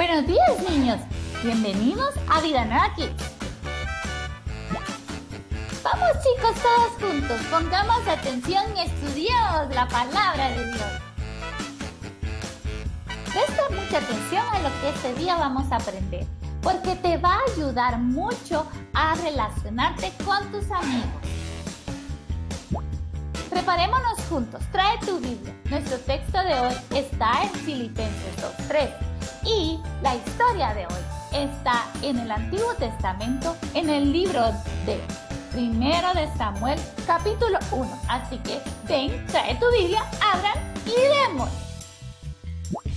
Buenos días, niños. Bienvenidos a Vida Nueva Kids. Vamos, chicos, todos juntos. Pongamos atención y estudiemos la palabra de Dios. Presta mucha atención a lo que este día vamos a aprender, porque te va a ayudar mucho a relacionarte con tus amigos. Preparémonos juntos. Trae tu Biblia. Nuestro texto de hoy está en Filipenses 2:3 y la historia de hoy está en el Antiguo Testamento, en el libro de Primero de Samuel, capítulo 1. Así que ven, trae tu Biblia, abran y leemos.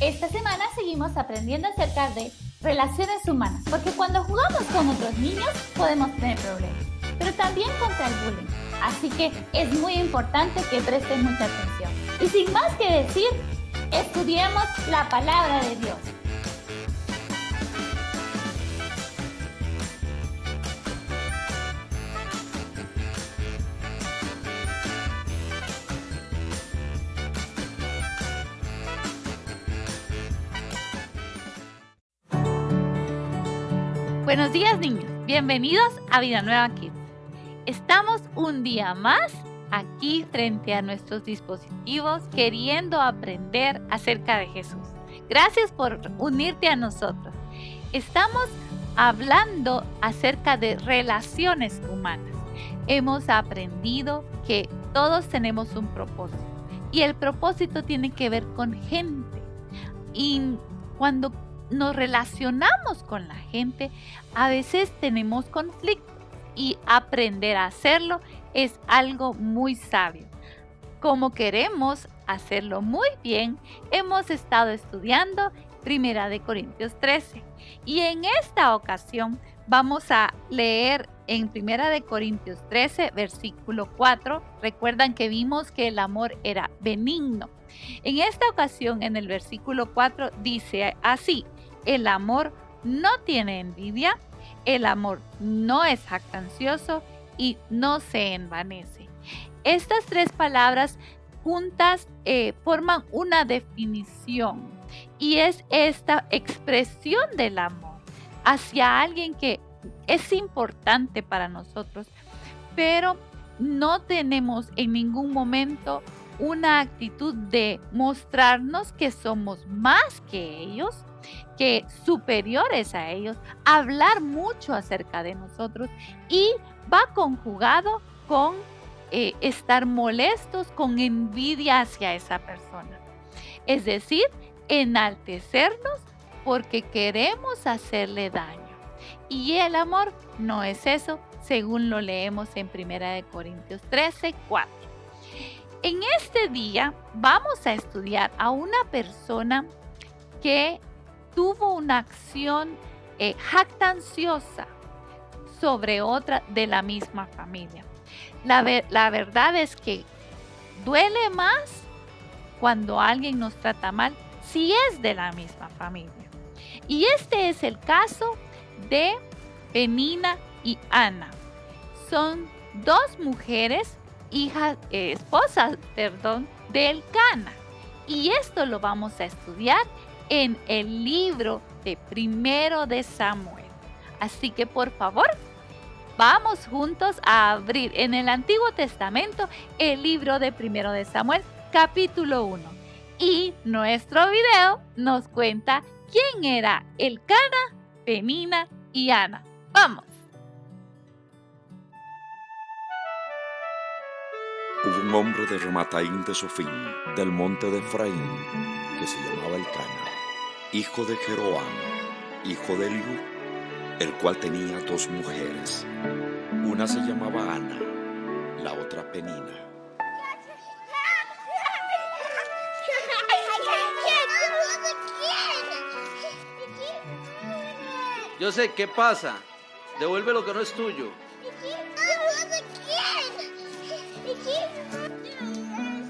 Esta semana seguimos aprendiendo acerca de relaciones humanas, porque cuando jugamos con otros niños podemos tener problemas, pero también contra el bullying. Así que es muy importante que presten mucha atención. Y sin más que decir, estudiemos la palabra de Dios. Buenos días, niños. Bienvenidos a Vida Nueva Kids. Estamos un día más aquí frente a nuestros dispositivos queriendo aprender acerca de Jesús. Gracias por unirte a nosotros. Estamos hablando acerca de relaciones humanas. Hemos aprendido que todos tenemos un propósito y el propósito tiene que ver con gente. Y cuando nos relacionamos con la gente, a veces tenemos conflictos y aprender a hacerlo es algo muy sabio. Como queremos hacerlo muy bien, hemos estado estudiando 1 Corintios 13 y en esta ocasión vamos a leer en 1 Corintios 13 versículo 4. Recuerdan que vimos que el amor era benigno. En esta ocasión, en el versículo 4 dice así: el amor no tiene envidia, el amor no es jactancioso y no se envanece. Estas tres palabras juntas forman una definición y es esta expresión del amor hacia alguien que es importante para nosotros, pero no tenemos en ningún momento una actitud de mostrarnos que somos más que ellos, que superiores a ellos, hablar mucho acerca de nosotros, y va conjugado con estar molestos, con envidia hacia esa persona. Es decir, enaltecernos porque queremos hacerle daño. Y el amor no es eso, según lo leemos en 1 Corintios 13, 4. En este día vamos a estudiar a una persona que tuvo una acción jactanciosa sobre otra de la misma familia. La verdad es que duele más cuando alguien nos trata mal si es de la misma familia. Y este es el caso de Penina y Ana. Son dos mujeres, esposas de Elcana. Y esto lo vamos a estudiar en el libro de 1 de Samuel. Así que por favor, vamos juntos a abrir en el Antiguo Testamento el libro de 1 de Samuel, capítulo 1. Y nuestro video nos cuenta quién era Elcana, Penina y Ana. ¡Vamos! Hubo un hombre de Ramataim de Sofim, del monte de Efraín, que se llamaba Elcana, hijo de Jeroam, hijo de Eliú, el cual tenía dos mujeres. Una se llamaba Ana, la otra Penina. Yo sé, ¿qué pasa? Devuelve lo que no es tuyo.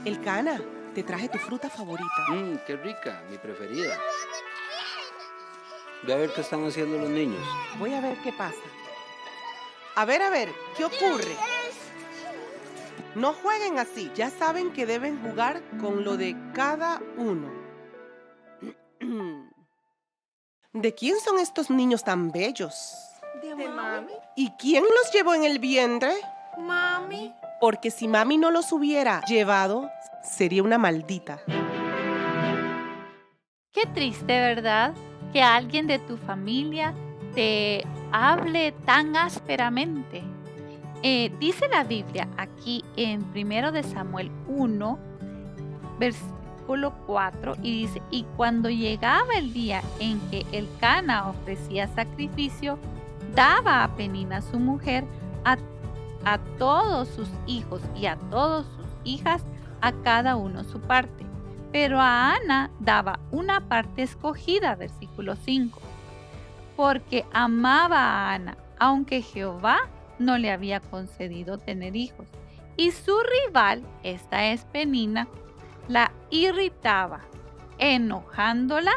Elcana, te traje tu fruta favorita. Qué rica, mi preferida. Ve a ver qué están haciendo los niños. Voy a ver qué pasa. A ver, ¿qué ocurre? No jueguen así. Ya saben que deben jugar con lo de cada uno. ¿De quién son estos niños tan bellos? ¿De mami? ¿Y quién los llevó en el vientre? Mami. Porque si mami no los hubiera llevado, sería una maldita. Qué triste, ¿verdad? Que alguien de tu familia te hable tan ásperamente. Dice la Biblia aquí en 1 de Samuel 1, versículo 4, y dice, y cuando llegaba el día en que Elcana ofrecía sacrificio, daba a Penina su mujer a todos sus hijos y a todas sus hijas, a cada uno su parte. Pero a Ana daba una parte escogida, versículo 5, porque amaba a Ana, aunque Jehová no le había concedido tener hijos. Y su rival, esta es Penina, la irritaba, enojándola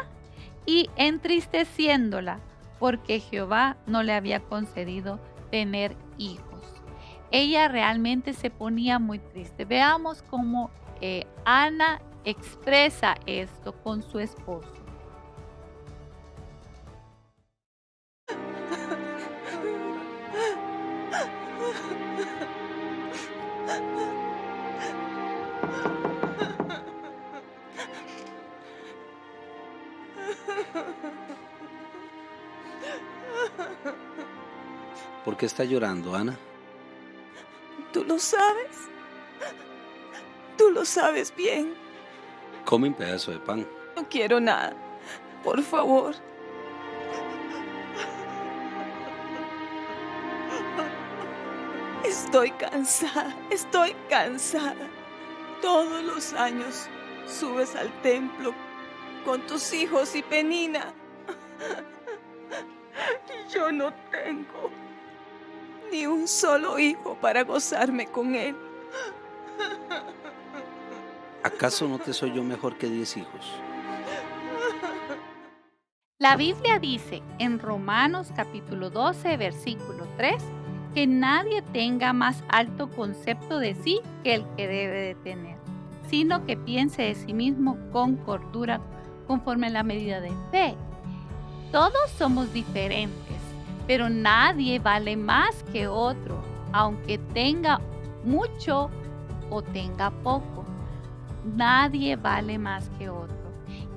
y entristeciéndola, porque Jehová no le había concedido tener hijos. Ella realmente se ponía muy triste. Veamos cómo Ana expresa esto con su esposo. ¿Por qué está llorando, Ana? ¿Tú lo sabes? Tú lo sabes bien. Come un pedazo de pan. No quiero nada. Por favor. Estoy cansada. Todos los años subes al templo con tus hijos y Penina. Y yo no tengo ni un solo hijo para gozarme con él. ¿Acaso no te soy yo mejor que 10 hijos? La Biblia dice en Romanos capítulo 12, versículo 3, que nadie tenga más alto concepto de sí que el que debe de tener, sino que piense de sí mismo con cordura, conforme a la medida de fe. Todos somos diferentes, pero nadie vale más que otro, aunque tenga mucho o tenga poco. Nadie vale más que otro.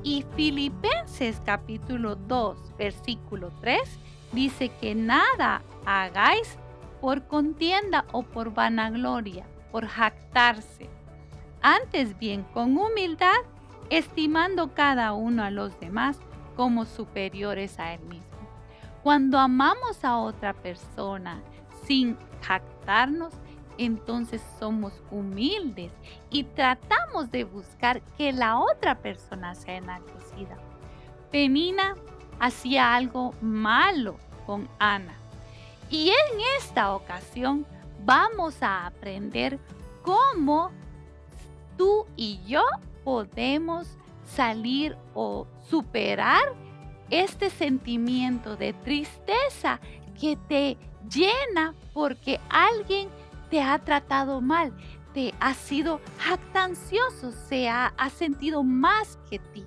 Y Filipenses capítulo 2, versículo 3 dice que nada hagáis por contienda o por vanagloria, por jactarse. Antes bien, con humildad, estimando cada uno a los demás como superiores a él mismo. Cuando amamos a otra persona sin jactarnos, entonces somos humildes y tratamos de buscar que la otra persona sea enaltecida. Penina hacía algo malo con Ana. Y en esta ocasión vamos a aprender cómo tú y yo podemos salir o superar este sentimiento de tristeza que te llena porque alguien te ha tratado mal, te ha sido jactancioso, ha sentido más que ti.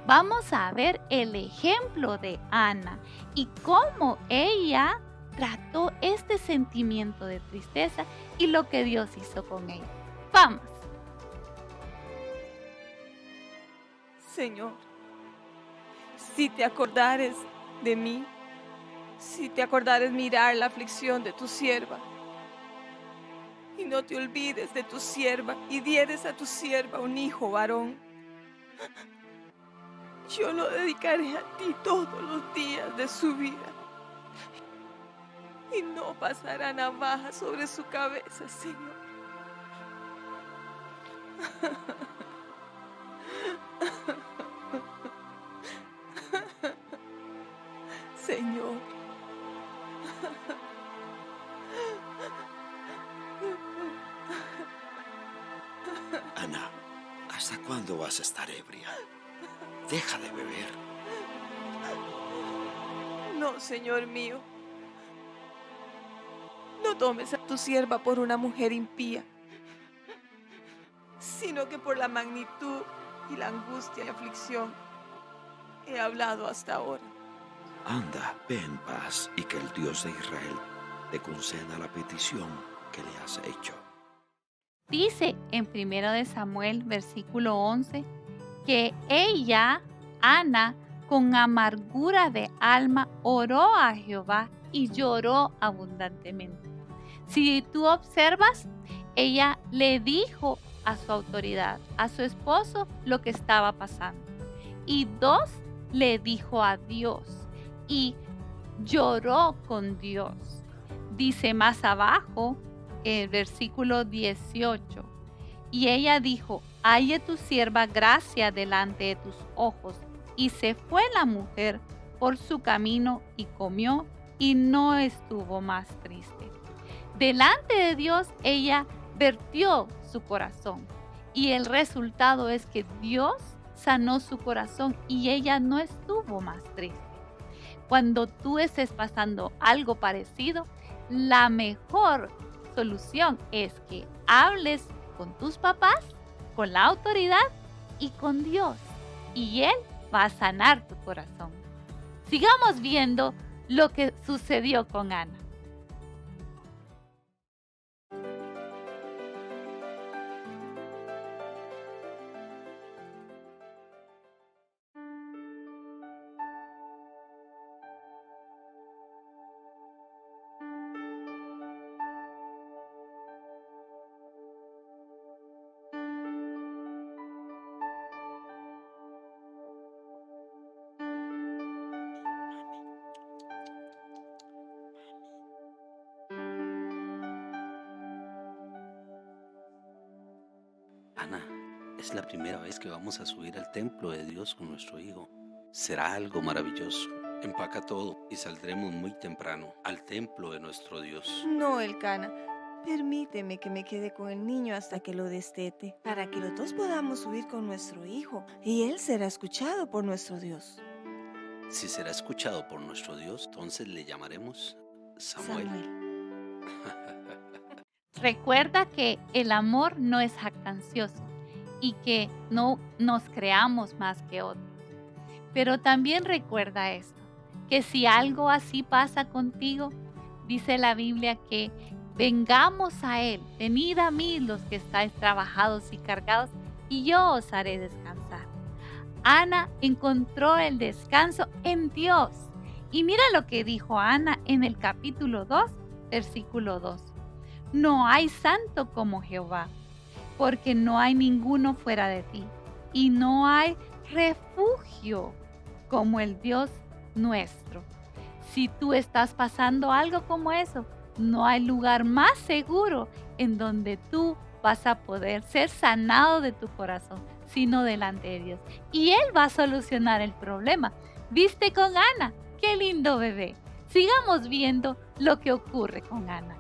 Vamos a ver el ejemplo de Ana y cómo ella trató este sentimiento de tristeza y lo que Dios hizo con ella. Vamos. Señor, si te acordares de mí, si te acordares mirar la aflicción de tu sierva, y no te olvides de tu sierva, y dieres a tu sierva un hijo varón, yo lo dedicaré a ti todos los días de su vida, y no pasará navaja sobre su cabeza, Señor. Señor. Ana, ¿hasta cuándo vas a estar ebria? Deja de beber. No, Señor mío. No tomes a tu sierva por una mujer impía, sino que por la magnitud y la angustia y aflicción he hablado hasta ahora. Anda, ve en paz y que el Dios de Israel te conceda la petición que le has hecho. Dice en 1 de Samuel, versículo 11, que ella, Ana, con amargura de alma, oró a Jehová y lloró abundantemente. Si tú observas, ella le dijo a su autoridad, a su esposo, lo que estaba pasando. Y 2, le dijo a Dios y lloró con Dios. Dice más abajo, el versículo 18, y ella dijo: halle tu sierva gracia delante de tus ojos. Y se fue la mujer por su camino y comió y no estuvo más triste. Delante de Dios ella vertió su corazón y el resultado es que Dios sanó su corazón y ella no estuvo más triste. Cuando tú estés pasando algo parecido, la mejor solución es que hables con tus papás, con la autoridad y con Dios, y Él va a sanar tu corazón. Sigamos viendo lo que sucedió con Ana. Ana, es la primera vez que vamos a subir al templo de Dios con nuestro hijo. Será algo maravilloso. Empaca todo y saldremos muy temprano al templo de nuestro Dios. No, Elcana. Permíteme que me quede con el niño hasta que lo destete, para que los dos podamos subir con nuestro hijo y él será escuchado por nuestro Dios. Si será escuchado por nuestro Dios, entonces le llamaremos Samuel. Recuerda que el amor no es jactancioso y que no nos creamos más que otros. Pero también recuerda esto, que si algo así pasa contigo, dice la Biblia que vengamos a Él, venid a mí los que estáis trabajados y cargados, y yo os haré descansar. Ana encontró el descanso en Dios. Y mira lo que dijo Ana en el capítulo 2, versículo 2. No hay santo como Jehová, porque no hay ninguno fuera de ti, y no hay refugio como el Dios nuestro. Si tú estás pasando algo como eso, no hay lugar más seguro en donde tú vas a poder ser sanado de tu corazón, sino delante de Dios. Y Él va a solucionar el problema. ¿Viste con Ana? ¡Qué lindo bebé! Sigamos viendo lo que ocurre con Ana.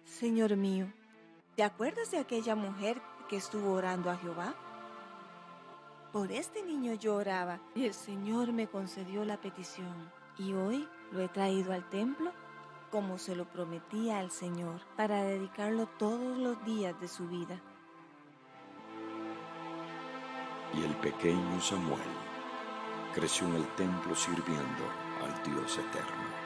Señor mío, ¿te acuerdas de aquella mujer que estuvo orando a Jehová? Por este niño yo oraba y el Señor me concedió la petición. Y hoy lo he traído al templo como se lo prometía al Señor, para dedicarlo todos los días de su vida. Y el pequeño Samuel creció en el templo sirviendo al Dios eterno.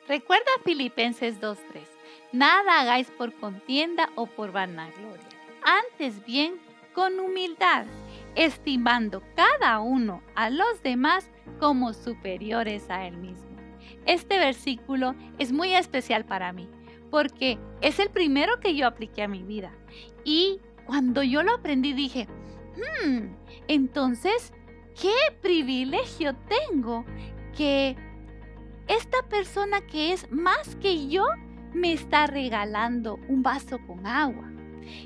Recuerda Filipenses 2:3. Nada hagáis por contienda o por vanagloria. Antes bien, con humildad, estimando cada uno a los demás como superiores a él mismo. Este versículo es muy especial para mí, porque es el primero que yo apliqué a mi vida. Y cuando yo lo aprendí dije, entonces, ¿qué privilegio tengo que esta persona que es más que yo me está regalando un vaso con agua?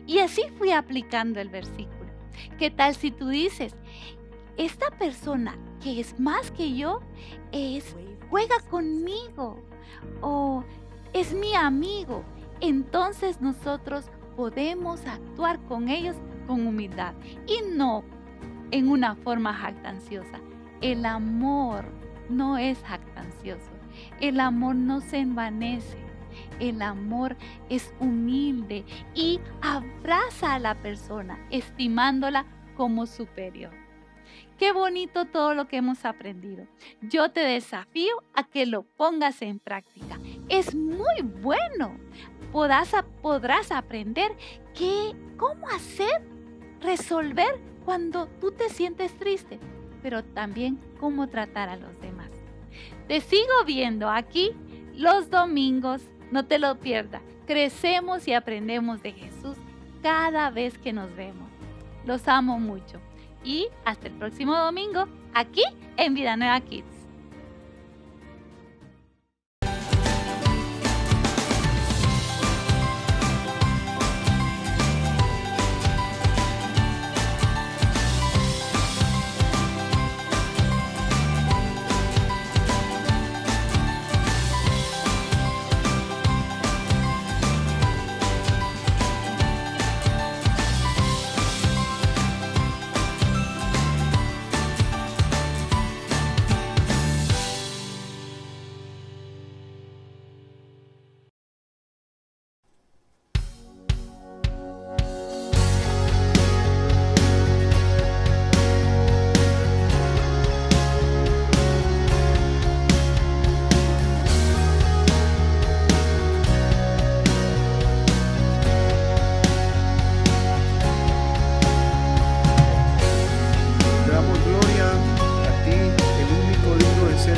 Y así fui aplicando el versículo. ¿Qué tal si tú dices, esta persona que es más que yo juega conmigo o es mi amigo? Entonces nosotros podemos actuar con ellos con humildad y no en una forma jactanciosa. El amor no es jactancioso. El amor no se envanece. El amor es humilde y abraza a la persona, estimándola como superior. Qué bonito todo lo que hemos aprendido. Yo te desafío a que lo pongas en práctica. Es muy bueno. Podrás aprender cómo resolver cuando tú te sientes triste, pero también cómo tratar a los demás. Te sigo viendo aquí los domingos. No te lo pierdas. Crecemos y aprendemos de Jesús cada vez que nos vemos. Los amo mucho. Y hasta el próximo domingo, aquí en Vida Nueva Kids.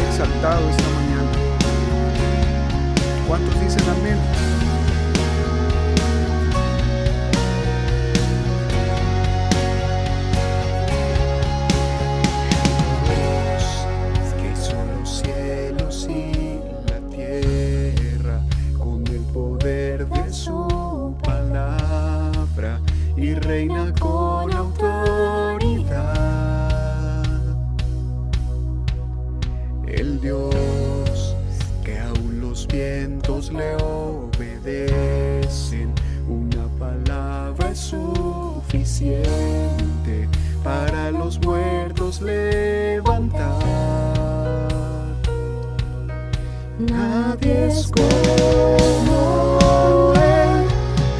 Exaltado esta mañana. ¿Cuántos dicen amén? Dios que hizo los cielos y la tierra con el poder de su palabra y reina con autoridad. El Dios que aún los vientos le obedecen, una palabra es suficiente para los muertos levantar. Nadie es como Él,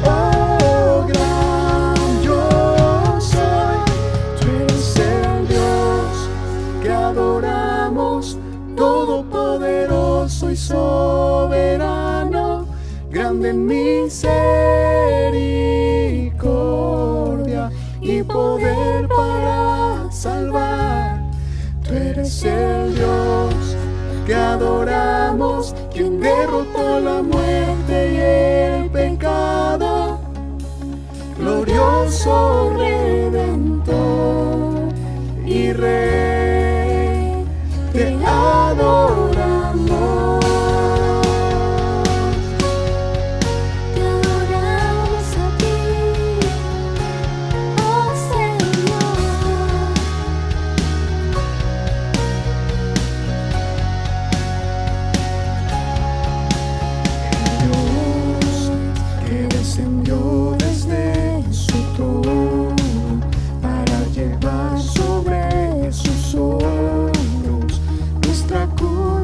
oh gran yo soy. Tú eres el Dios que adoramos, todopoderoso y soberano, grande en misericordia y poder para salvar. Tú eres el Dios que adoramos, quien derrotó la muerte y el pecado, glorioso Redentor y Rey. Te adoramos. Te adoramos a ti, oh Señor. Dios que descendió desde su trono para llevar sobre sus hombros nuestra cruz.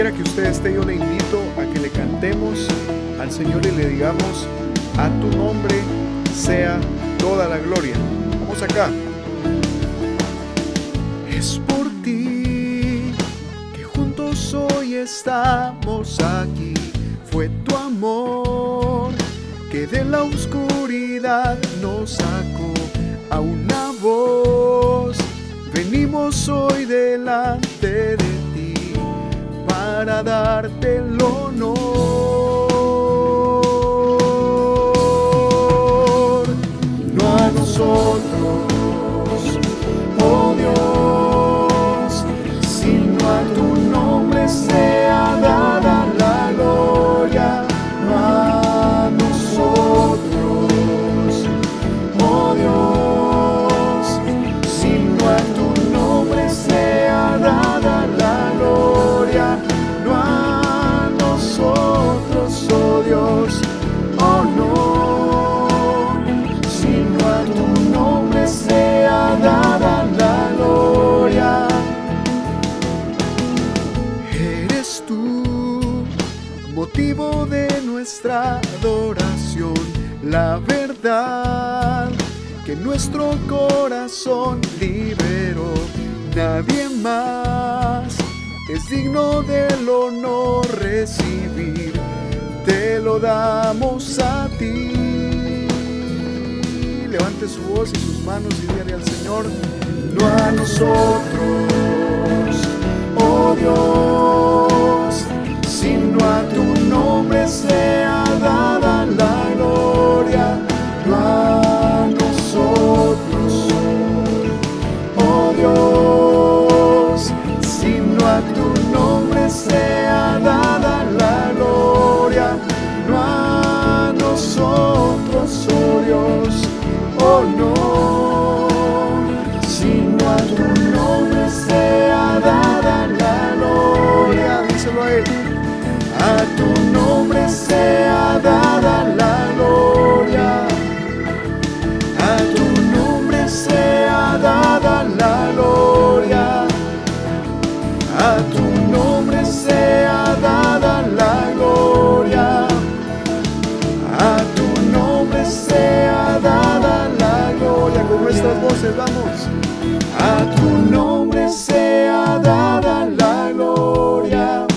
quiera que usted esté, yo le invito a que le cantemos al Señor y le digamos: a tu nombre sea toda la gloria. Vamos acá. Es por ti que juntos hoy estamos aquí. Fue tu amor que de la oscuridad nos sacó a una voz. Venimos hoy delante de ti para darte el honor. No a nosotros, oh Dios, sino a tu nombre sea dada la gloria. No a nosotros, oh Dios, sino a tu nombre sea dada la gloria. No a nosotros, oh Dios, oh no, sino a tu nombre sea dada la gloria. Eres tú, motivo de nuestra adoración, la verdad que nuestro corazón liberó. Nadie más es digno del honor recibir, te lo damos a ti. Levante su voz y sus manos y dígale al Señor: no a nosotros, oh Dios, sino a tu nombre sea dada la gloria. No a nosotros, oh Dios, sino a tu nombre sea dada la gloria. No a nosotros, oh Dios, oh no, sino a tu nombre sea dada la gloria. Díselo a él. A tu nombre sea dada la gloria. A tu nombre sea dada la gloria. A tu nombre sea dada la gloria. A tu nombre sea dada la gloria. Con nuestras voces vamos. A tu nombre sea dada la gloria.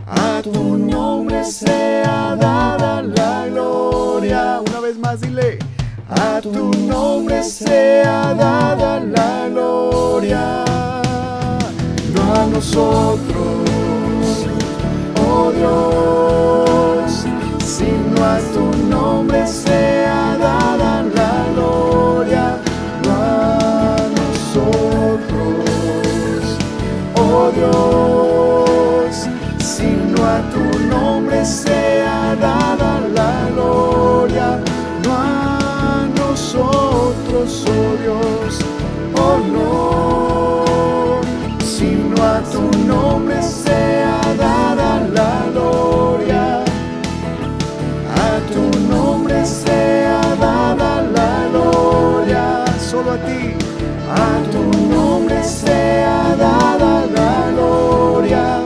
A tu nombre sea dada la gloria. Una vez más dile: a tu nombre sea dada la gloria. No a nosotros, oh Dios, sino a tu nombre sea dada la gloria. No a nosotros, oh Dios, sino a tu nombre sea dada la gloria. No a nosotros, oh Dios, oh no, sino a tu nombre sea dada la gloria. A tu nombre sea dada la gloria. Solo a ti. A tu nombre sea dada la gloria.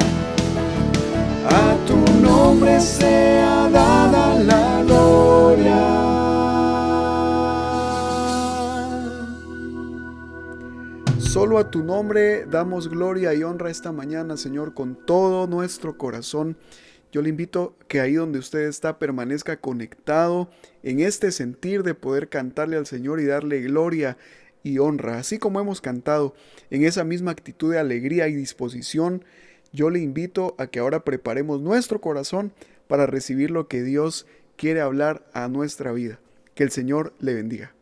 A tu nombre sea dada la gloria. Solo a tu nombre damos gloria y honra esta mañana, Señor, con todo nuestro corazón. Yo le invito que ahí donde usted está permanezca conectado en este sentir de poder cantarle al Señor y darle gloria y honra. Así como hemos cantado en esa misma actitud de alegría y disposición, yo le invito a que ahora preparemos nuestro corazón para recibir lo que Dios quiere hablar a nuestra vida. Que el Señor le bendiga.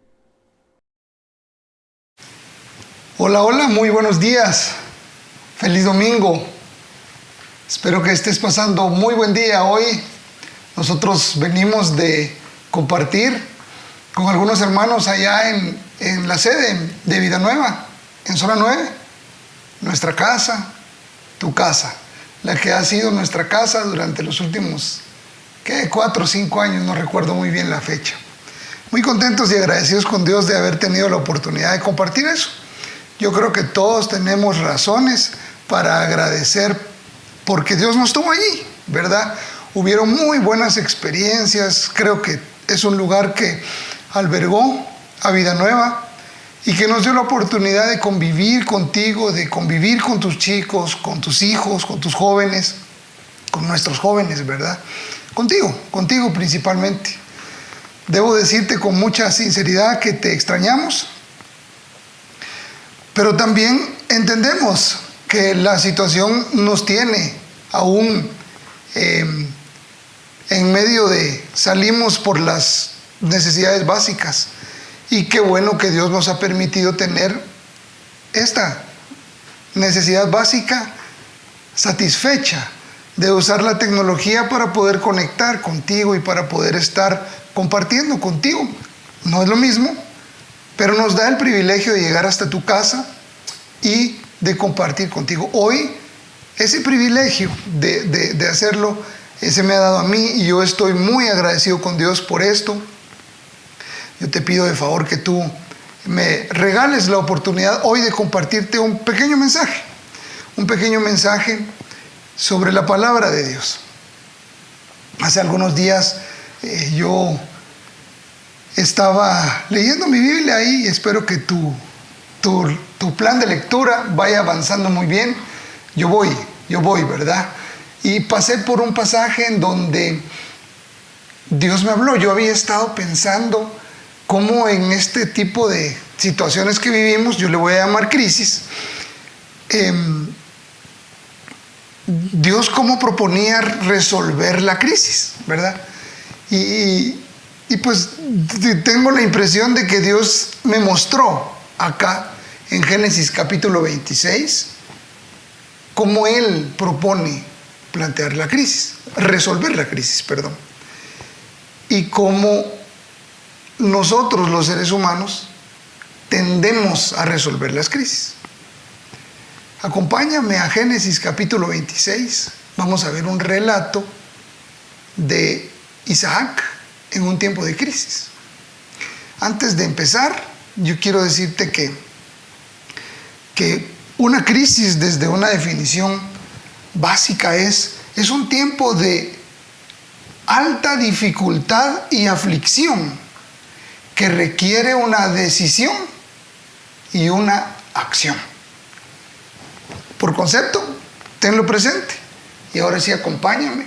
Hola, hola, muy buenos días. Feliz domingo. Espero que estés pasando muy buen día hoy. Nosotros venimos de compartir con algunos hermanos allá en la sede de Vida Nueva, en Zona 9, nuestra casa, tu casa, la que ha sido nuestra casa durante los últimos 4 o 5 años, no recuerdo muy bien la fecha. Muy contentos y agradecidos con Dios de haber tenido la oportunidad de compartir eso. Yo creo que todos tenemos razones para agradecer porque Dios no estuvo allí, ¿verdad? Hubieron muy buenas experiencias. Creo que es un lugar que albergó a Vida Nueva y que nos dio la oportunidad de convivir contigo, de convivir con tus chicos, con tus hijos, con tus jóvenes, con nuestros jóvenes, ¿verdad? Contigo principalmente. Debo decirte con mucha sinceridad que te extrañamos, pero también entendemos que la situación nos tiene aún en medio de, salimos por las necesidades básicas, y qué bueno que Dios nos ha permitido tener esta necesidad básica satisfecha, de usar la tecnología para poder conectar contigo y para poder estar compartiendo contigo. No es lo mismo, pero nos da el privilegio de llegar hasta tu casa y de compartir contigo. Hoy, ese privilegio de hacerlo, se me ha dado a mí y yo estoy muy agradecido con Dios por esto. Yo te pido de favor que tú me regales la oportunidad hoy de compartirte un pequeño mensaje sobre la palabra de Dios. Hace algunos días yo estaba leyendo mi Biblia ahí y espero que tu plan de lectura vaya avanzando muy bien. Yo voy, ¿verdad? Y pasé por un pasaje en donde Dios me habló. Yo había estado pensando cómo en este tipo de situaciones que vivimos, yo le voy a llamar crisis, Dios cómo proponía resolver la crisis, ¿verdad? Y pues tengo la impresión de que Dios me mostró acá en Génesis capítulo 26 cómo Él propone plantear la crisis, resolver la crisis, perdón. Y cómo nosotros los seres humanos tendemos a resolver las crisis. Acompáñame a Génesis capítulo 26. Vamos a ver un relato de Isaac en un tiempo de crisis. Antes de empezar, yo quiero decirte que una crisis, desde una definición básica, es un tiempo de alta dificultad y aflicción que requiere una decisión y una acción. Por concepto, tenlo presente. Y ahora sí, acompáñame.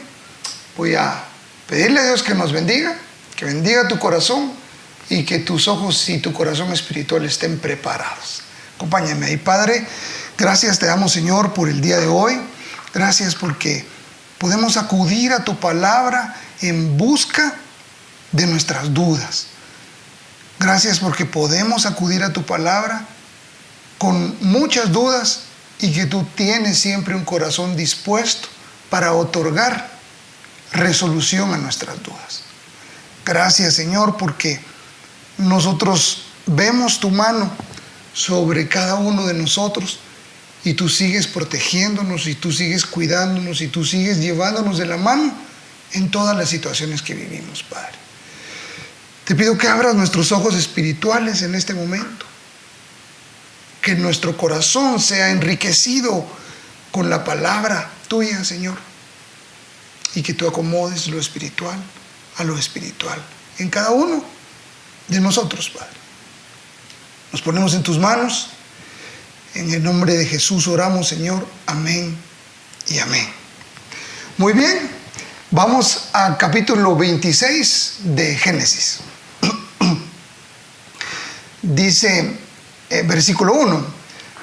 Voy a pedirle a Dios que nos bendiga, que bendiga tu corazón y que tus ojos y tu corazón espiritual estén preparados. Acompáñame ahí. Padre, gracias te damos, Señor, por el día de hoy. Gracias porque podemos acudir a tu palabra en busca de nuestras dudas. Gracias porque podemos acudir a tu palabra con muchas dudas y que tú tienes siempre un corazón dispuesto para otorgar resolución a nuestras dudas. Gracias, Señor, porque nosotros vemos tu mano sobre cada uno de nosotros y tú sigues protegiéndonos y tú sigues cuidándonos y tú sigues llevándonos de la mano en todas las situaciones que vivimos, Padre. Te pido que abras nuestros ojos espirituales en este momento, que nuestro corazón sea enriquecido con la palabra tuya, Señor, y que tú acomodes lo espiritual a lo espiritual en cada uno de nosotros, Padre. Nos ponemos en tus manos. En el nombre de Jesús oramos, Señor. Amén y amén. Muy bien, vamos al capítulo 26 de Génesis. Dice, versículo 1,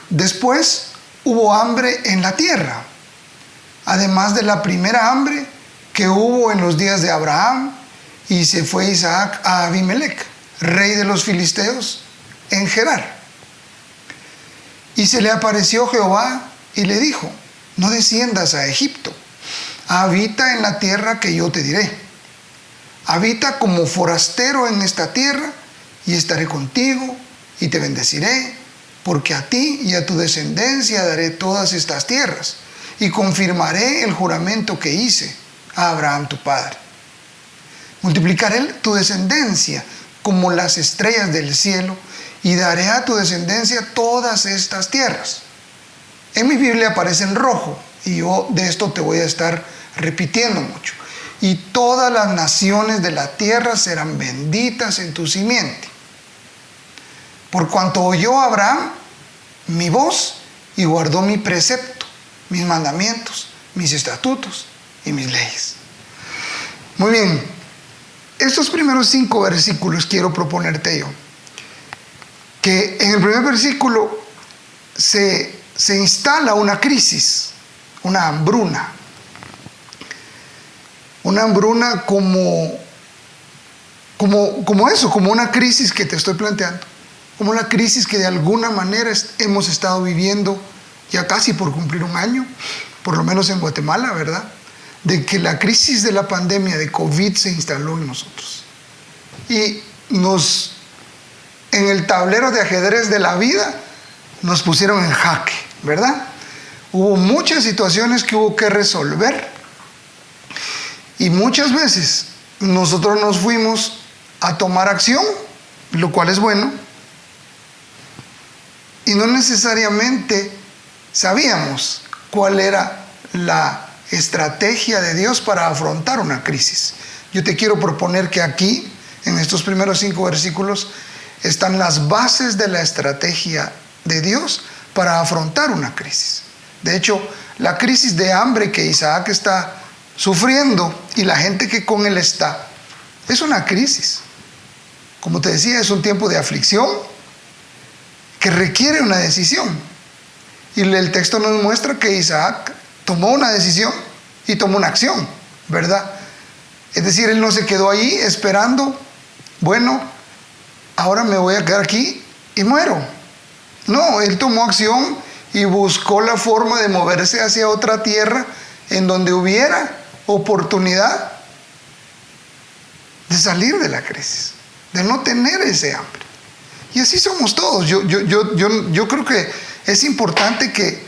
después hubo hambre en la tierra, además de la primera hambre que hubo en los días de Abraham, y se fue Isaac a Abimelec, rey de los filisteos, en Gerar. Y se le apareció Jehová y le dijo, no desciendas a Egipto, habita en la tierra que yo te diré. Habita como forastero en esta tierra, y estaré contigo y te bendeciré, porque a ti y a tu descendencia daré todas estas tierras, y confirmaré el juramento que hice a Abraham tu padre. Multiplicaré tu descendencia como las estrellas del cielo, y daré a tu descendencia todas estas tierras. En mi Biblia aparece en rojo, Y yo de esto te voy a estar repitiendo mucho. Y todas las naciones de la tierra serán benditas en tu simiente. Por cuanto oyó Abraham mi voz y guardó mi precepto, mis mandamientos, mis estatutos y mis leyes. Muy bien, estos primeros 5 versículos quiero proponerte yo. Que en el primer versículo se instala una crisis, una hambruna. Una hambruna como una crisis que te estoy planteando. Como la crisis que de alguna manera hemos estado viviendo ya casi por cumplir un año, por lo menos en Guatemala, ¿verdad? De que la crisis de la pandemia de COVID se instaló en nosotros. Y en el tablero de ajedrez de la vida, nos pusieron en jaque, ¿verdad? Hubo muchas situaciones que hubo que resolver. Y muchas veces nosotros nos fuimos a tomar acción, lo cual es bueno. Y no necesariamente sabíamos cuál era la estrategia de Dios para afrontar una crisis. Yo te quiero proponer que aquí, en estos primeros 5 versículos, están las bases de la estrategia de Dios para afrontar una crisis. De hecho, la crisis de hambre que Isaac está sufriendo y la gente que con él está, es una crisis. Como te decía, es un tiempo de aflicción que requiere una decisión. Y el texto nos muestra que Isaac tomó una decisión y tomó una acción, ¿verdad? Es decir, él no se quedó ahí esperando, bueno, ahora me voy a quedar aquí y muero. No, él tomó acción y buscó la forma de moverse hacia otra tierra en donde hubiera oportunidad de salir de la crisis, de no tener ese hambre. Y así somos todos. Yo creo que es importante que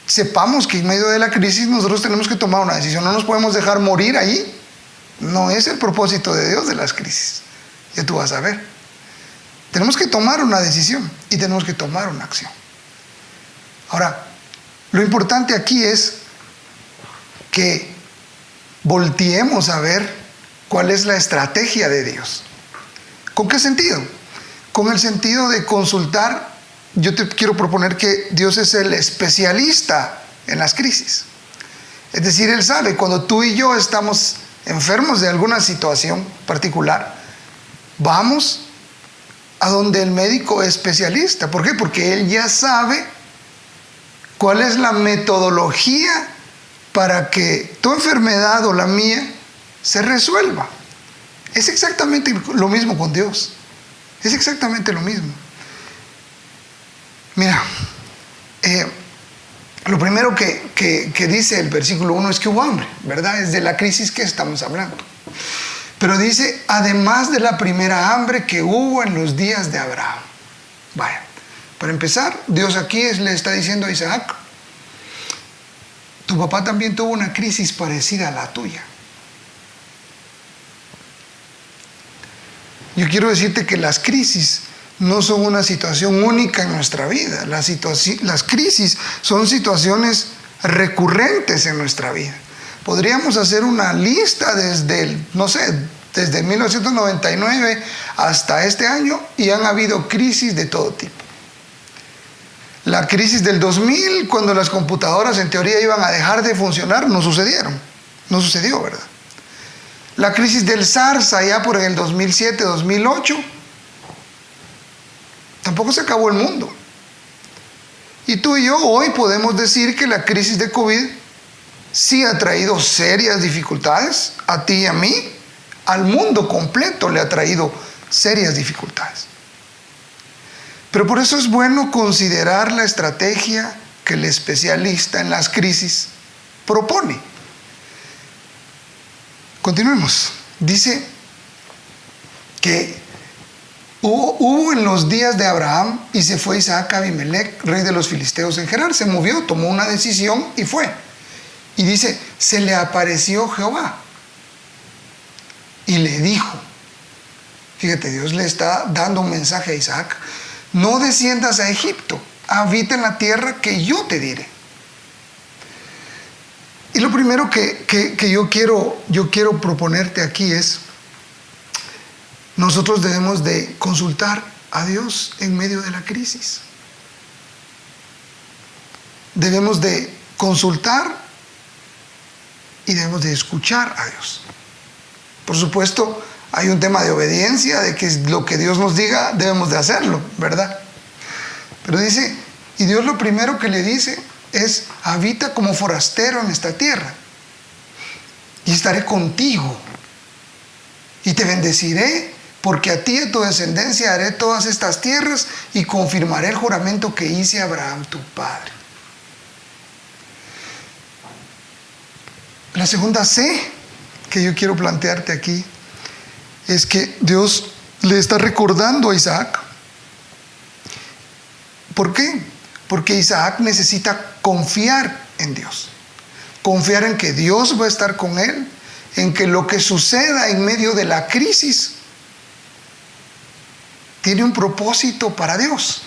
sepamos que en medio de la crisis nosotros tenemos que tomar una decisión. No nos podemos dejar morir ahí. No es el propósito de Dios de las crisis. Ya tú vas a ver. Tenemos que tomar una decisión y tenemos que tomar una acción. Ahora, lo importante aquí es que volteemos a ver cuál es la estrategia de Dios. ¿Con qué sentido? Con el sentido de consultar. Yo te quiero proponer que Dios es el especialista en las crisis. Es decir, Él sabe cuando tú y yo estamos enfermos de alguna situación particular, vamos a donde el médico especialista. ¿Por qué? Porque él ya sabe cuál es la metodología para que tu enfermedad o la mía se resuelva. Es exactamente lo mismo con Dios. Es exactamente lo mismo. Mira, lo primero que dice el versículo 1 es que hubo hambre, ¿verdad? Es de la crisis que estamos hablando. Pero dice, además de la primera hambre que hubo en los días de Abraham. Vaya, para empezar, Dios aquí le está diciendo a Isaac, tu papá también tuvo una crisis parecida a la tuya. Yo quiero decirte que las crisis no son una situación única en nuestra vida. Las crisis son situaciones recurrentes en nuestra vida. Podríamos hacer una lista desde 1999 hasta este año y han habido crisis de todo tipo. La crisis del 2000, cuando las computadoras en teoría iban a dejar de funcionar, no sucedió, ¿verdad? La crisis del SARS allá por el 2007, 2008, tampoco se acabó el mundo. Y tú y yo hoy podemos decir que la crisis de COVID sí ha traído serias dificultades a ti y a mí, al mundo completo le ha traído serias dificultades. Pero por eso es bueno considerar la estrategia que el especialista en las crisis propone. Continuemos. Dice que hubo en los días de Abraham y se fue Isaac a Abimelech, rey de los filisteos en Gerar. Se movió, tomó una decisión y fue. Y dice, se le apareció Jehová y le dijo, fíjate, Dios le está dando un mensaje a Isaac, no desciendas a Egipto, habita en la tierra que yo te diré. Y lo primero que yo quiero proponerte aquí es, nosotros debemos de consultar a Dios en medio de la crisis. Debemos de consultar y debemos de escuchar a Dios. Por supuesto, hay un tema de obediencia, de que lo que Dios nos diga debemos de hacerlo, ¿verdad? Pero dice, y Dios lo primero que le dice es, habita como forastero en esta tierra, y estaré contigo, y te bendeciré, porque a ti y a tu descendencia haré todas estas tierras, y confirmaré el juramento que hice a Abraham tu padre. La segunda C que yo quiero plantearte aquí es que Dios le está recordando a Isaac. ¿Por qué? Porque Isaac necesita confiar en Dios. Confiar en que Dios va a estar con él, en que lo que suceda en medio de la crisis tiene un propósito para Dios.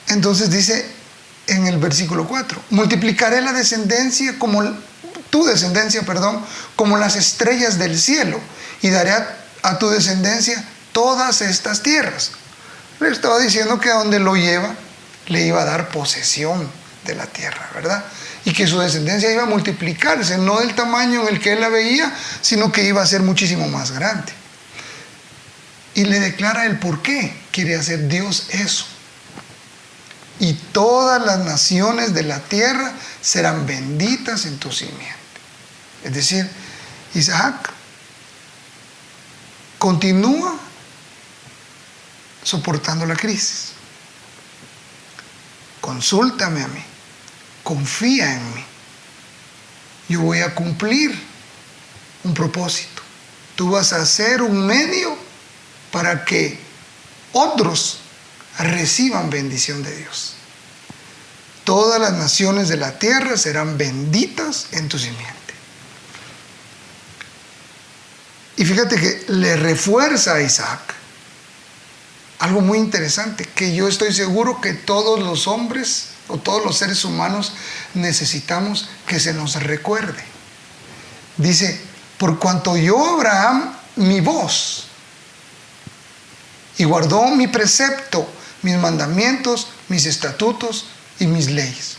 Entonces dice en el versículo 4, multiplicaré la descendencia tu descendencia, como las estrellas del cielo, y daré a tu descendencia todas estas tierras. Le estaba diciendo que a donde lo lleva, le iba a dar posesión de la tierra, ¿verdad? Y que su descendencia iba a multiplicarse, no del tamaño en el que él la veía, sino que iba a ser muchísimo más grande. Y le declara el por qué quiere hacer Dios eso. Y todas las naciones de la tierra serán benditas en tu simiente. Es decir, Isaac continúa soportando la crisis. Consúltame a mí, confía en mí. Yo voy a cumplir un propósito. Tú vas a ser un medio para que otros reciban bendición de Dios. Todas las naciones de la tierra serán benditas en tu simiente. Y fíjate que le refuerza a Isaac algo muy interesante, que yo estoy seguro que todos los hombres o todos los seres humanos necesitamos que se nos recuerde. Dice, por cuanto oyó Abraham mi voz y guardó mi precepto, mis mandamientos, mis estatutos y mis leyes.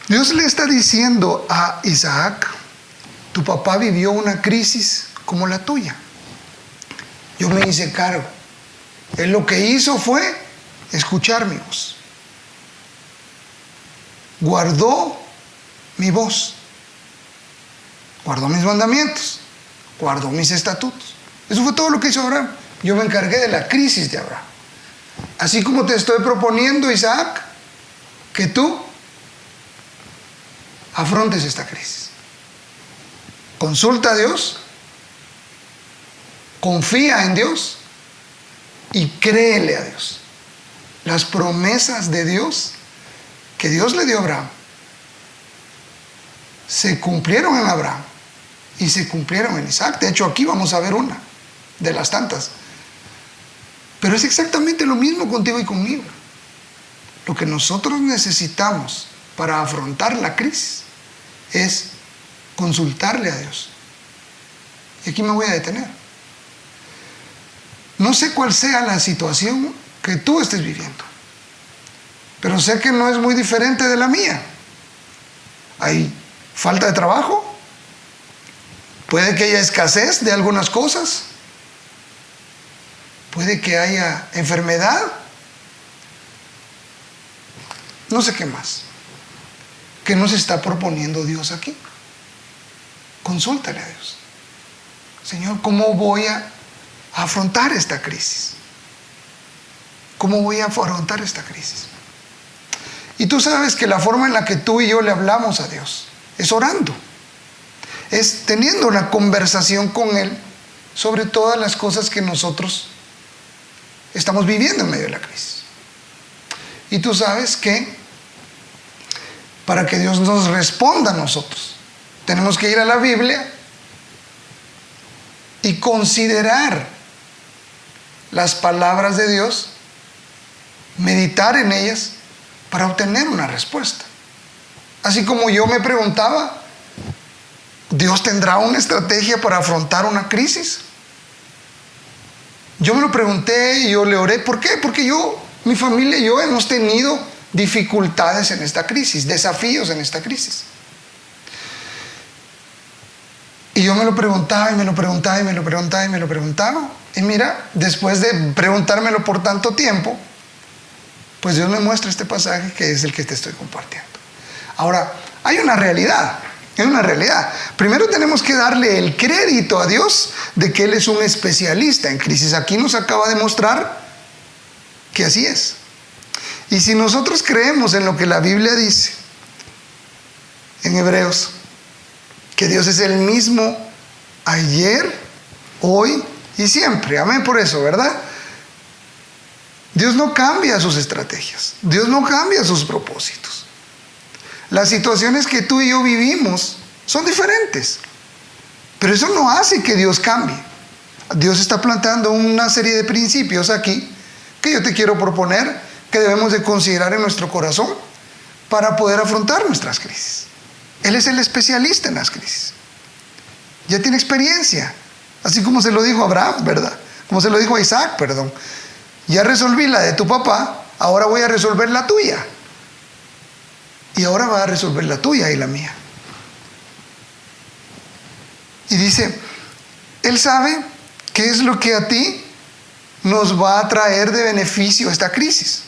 Dios le está diciendo a Isaac, tu papá vivió una crisis como la tuya. Yo me hice cargo. Él lo que hizo fue escuchar mi voz. Guardó mi voz. Guardó mis mandamientos. Guardó mis estatutos. Eso fue todo lo que hizo Abraham. Yo me encargué de la crisis de Abraham. Así como te estoy proponiendo, Isaac, que tú afrontes esta crisis. Consulta a Dios, confía en Dios y créele a Dios. Las promesas de Dios que Dios le dio a Abraham se cumplieron en Abraham y se cumplieron en Isaac. De hecho, aquí vamos a ver una de las tantas. Pero es exactamente lo mismo contigo y conmigo. Lo que nosotros necesitamos para afrontar la crisis es consultarle a Dios. Y aquí me voy a detener. No sé cuál sea la situación que tú estés viviendo, pero sé que no es muy diferente de la mía. Hay falta de trabajo, puede que haya escasez de algunas cosas, puede que haya enfermedad, no sé qué más. ¿Qué nos está proponiendo Dios aquí? Consúltale a Dios. Señor, ¿cómo voy a afrontar esta crisis? ¿Cómo voy a afrontar esta crisis? Y tú sabes que la forma en la que tú y yo le hablamos a Dios es orando, es teniendo una conversación con Él sobre todas las cosas que nosotros estamos viviendo en medio de la crisis. Y tú sabes que para que Dios nos responda a nosotros, tenemos que ir a la Biblia y considerar las palabras de Dios, meditar en ellas para obtener una respuesta. Así como yo me preguntaba, ¿Dios tendrá una estrategia para afrontar una crisis? Yo me lo pregunté y yo le oré. ¿Por qué? Porque mi familia y yo hemos tenido dificultades en esta crisis, desafíos en esta crisis. Y yo me lo preguntaba y me lo preguntaba y me lo preguntaba y me lo preguntaba. Y mira, después de preguntármelo por tanto tiempo, pues Dios me muestra este pasaje que es el que te estoy compartiendo. Ahora, hay una realidad. Es una realidad. Primero tenemos que darle el crédito a Dios de que Él es un especialista en crisis. Aquí nos acaba de mostrar que así es. Y si nosotros creemos en lo que la Biblia dice, en Hebreos, que Dios es el mismo ayer, hoy y siempre. Amén por eso, ¿verdad? Dios no cambia sus estrategias. Dios no cambia sus propósitos. Las situaciones que tú y yo vivimos son diferentes, pero eso no hace que Dios cambie. Dios está planteando una serie de principios aquí que yo te quiero proponer que debemos de considerar en nuestro corazón para poder afrontar nuestras crisis. Él es el especialista en las crisis. Ya tiene experiencia, así como se lo dijo a Abraham, ¿verdad? Como se lo dijo a Isaac, perdón. Ya resolví la de tu papá, ahora voy a resolver la tuya. Y ahora va a resolver la tuya y la mía. Y dice, Él sabe qué es lo que a ti nos va a traer de beneficio esta crisis.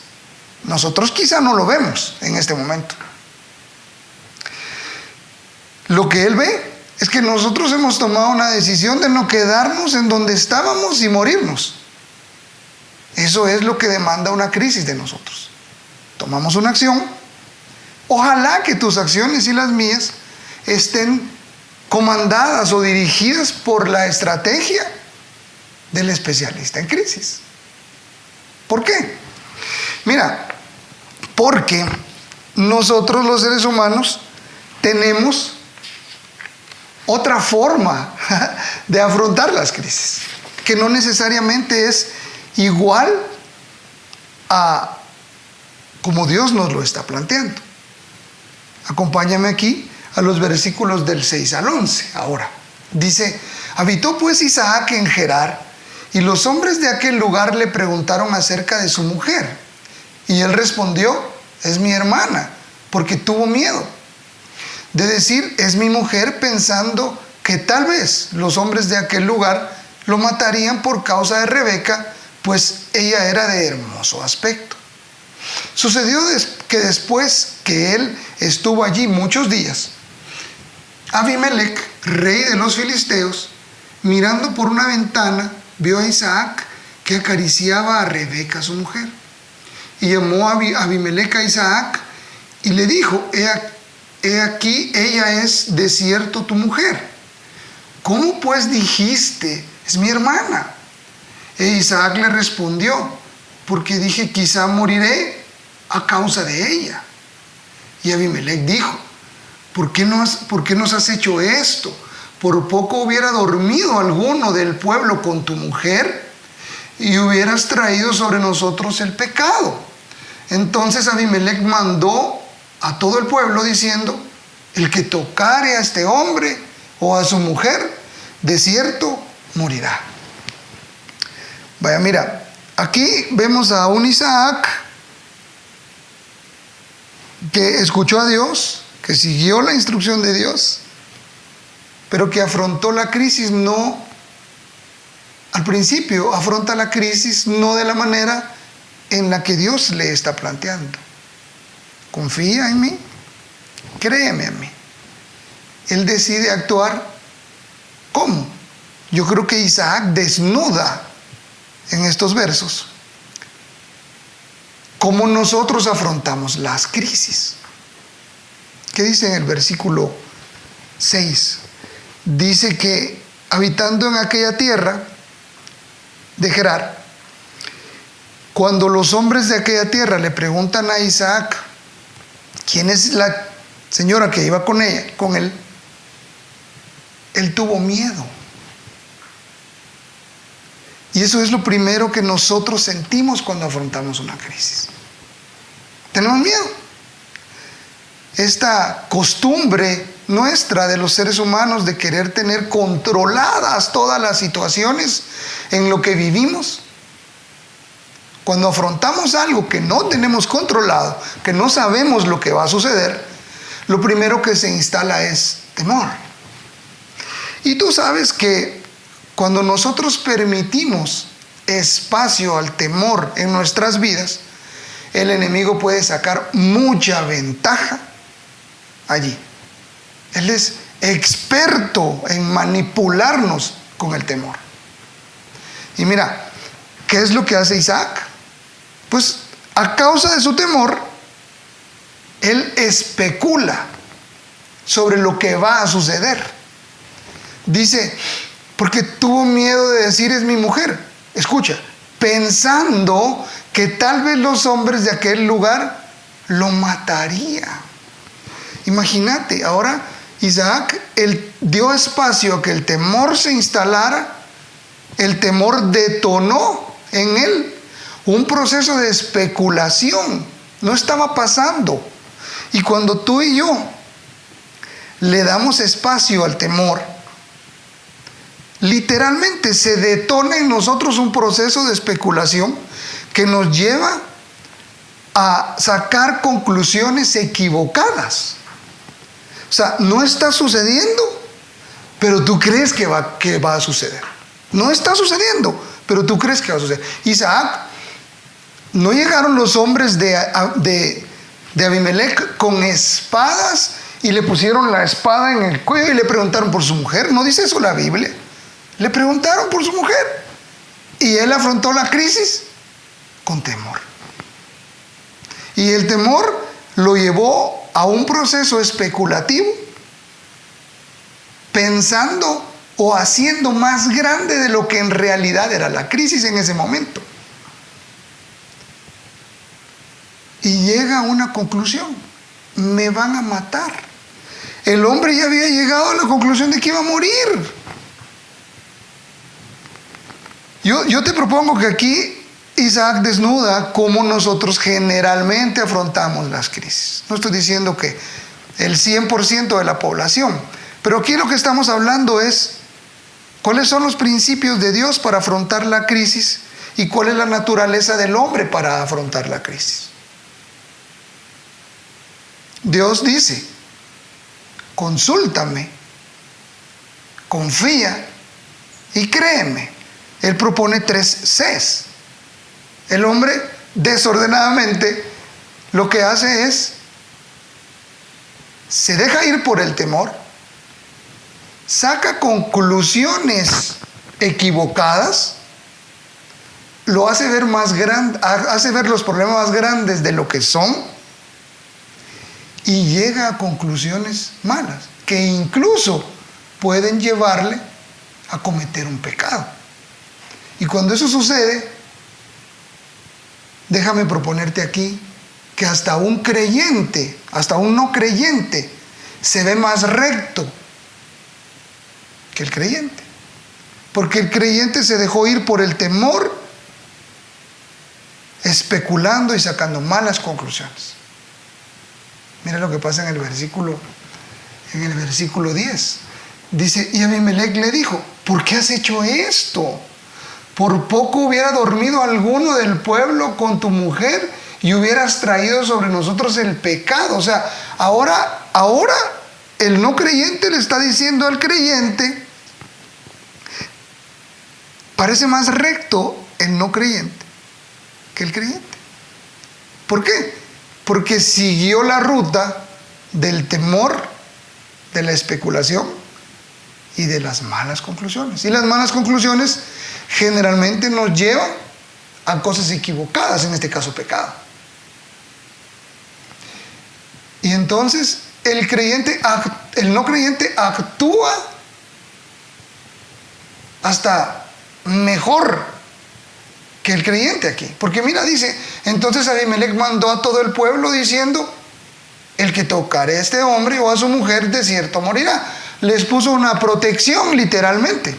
Nosotros quizá no lo vemos en este momento. Lo que Él ve es que nosotros hemos tomado una decisión de no quedarnos en donde estábamos y morirnos. Eso es lo que demanda una crisis de nosotros. Tomamos una acción. Ojalá que tus acciones y las mías estén comandadas o dirigidas por la estrategia del especialista en crisis. ¿Por qué? Mira, porque nosotros los seres humanos tenemos otra forma de afrontar las crisis, que no necesariamente es igual a como Dios nos lo está planteando. Acompáñame aquí a los versículos del 6 al 11. Ahora, dice, habitó pues Isaac en Gerar, y los hombres de aquel lugar le preguntaron acerca de su mujer. Y él respondió, es mi hermana, porque tuvo miedo de decir, es mi mujer, pensando que tal vez los hombres de aquel lugar lo matarían por causa de Rebeca, pues ella era de hermoso aspecto. Sucedió que después que él estuvo allí muchos días, Abimelec, rey de los filisteos, mirando por una ventana, vio a Isaac que acariciaba a Rebeca, su mujer. Y llamó a Abimelec a Isaac y le dijo, he aquí, ella es de cierto tu mujer. ¿Cómo pues dijiste, es mi hermana? E Isaac le respondió, porque dije, quizá moriré a causa de ella. Y Abimelec dijo, ¿por qué nos has hecho esto? Por poco hubiera dormido alguno del pueblo con tu mujer y hubieras traído sobre nosotros el pecado. Entonces Abimelec mandó a todo el pueblo diciendo, el que tocare a este hombre o a su mujer, de cierto morirá. Vaya, mira, aquí vemos a un Isaac que escuchó a Dios, que siguió la instrucción de Dios, pero que afrontó la crisis no, al principio afronta la crisis no de la manera en la que Dios le está planteando. Confía en mí, créeme a mí. Él decide actuar ¿cómo? Yo creo que Isaac desnuda en estos versos cómo nosotros afrontamos las crisis. ¿Qué dice en el versículo 6? Dice que habitando en aquella tierra de Gerar, cuando los hombres de aquella tierra le preguntan a Isaac quién es la señora que iba con él, él tuvo miedo. Y eso es lo primero que nosotros sentimos cuando afrontamos una crisis. Tenemos miedo. esta costumbre nuestra de los seres humanos de querer tener controladas todas las situaciones en lo que vivimos. Cuando afrontamos algo que no tenemos controlado, que no sabemos lo que va a suceder, lo primero que se instala es temor. Y tú sabes que cuando nosotros permitimos espacio al temor en nuestras vidas, el enemigo puede sacar mucha ventaja allí. Él es experto en manipularnos con el temor. Y mira, ¿qué es lo que hace Isaac? Pues a causa de su temor, él especula sobre lo que va a suceder. Dice, porque tuvo miedo de decir es mi mujer. Escucha, pensando que tal vez los hombres de aquel lugar lo matarían. Imagínate, ahora Isaac, él dio espacio a que el temor se instalara, el temor detonó en él un proceso de especulación, no estaba pasando. Y cuando tú y yo le damos espacio al temor, literalmente se detona en nosotros un proceso de especulación que nos lleva a sacar conclusiones equivocadas. O sea, no está sucediendo, pero tú crees que va a suceder. No está sucediendo, pero tú crees que va a suceder. Isaac, no llegaron los hombres de Abimelech con espadas y le pusieron la espada en el cuello y le preguntaron por su mujer. ¿No dice eso la Biblia? Le preguntaron por su mujer. Y él afrontó la crisis con temor. Y el temor lo llevó a un proceso especulativo, pensando o haciendo más grande de lo que en realidad era la crisis en ese momento. Y llega a una conclusión: me van a matar. El hombre ya había llegado a la conclusión de que iba a morir. Yo te propongo que aquí Isaac desnuda cómo nosotros generalmente afrontamos las crisis. No estoy diciendo que el 100% de la población, pero aquí lo que estamos hablando es cuáles son los principios de Dios para afrontar la crisis y cuál es la naturaleza del hombre para afrontar la crisis. Dios dice: consúltame, confía y créeme. Él propone 3 Cs. El hombre desordenadamente lo que hace es, se deja ir por el temor, saca conclusiones equivocadas, lo hace ver más grande, hace ver los problemas más grandes de lo que son, y llega a conclusiones malas que incluso pueden llevarle a cometer un pecado. Y cuando eso sucede, déjame proponerte aquí que hasta un creyente, hasta un no creyente, se ve más recto que el creyente. Porque el creyente se dejó ir por el temor, especulando y sacando malas conclusiones. Mira lo que pasa en el versículo 10. Dice, y Abimelech le dijo: ¿por qué has hecho esto? Por poco hubiera dormido alguno del pueblo con tu mujer y hubieras traído sobre nosotros el pecado. O sea, ahora el no creyente le está diciendo al creyente, parece más recto el no creyente que el creyente. ¿Por qué? Porque siguió la ruta del temor, de la especulación y de las malas conclusiones. Y las malas conclusiones generalmente nos llevan a cosas equivocadas, en este caso pecado. Y entonces el no creyente actúa hasta mejor que el creyente aquí. Porque mira, dice, entonces Abimelech mandó a todo el pueblo diciendo: el que tocare a este hombre o a su mujer de cierto morirá. Les puso una protección literalmente.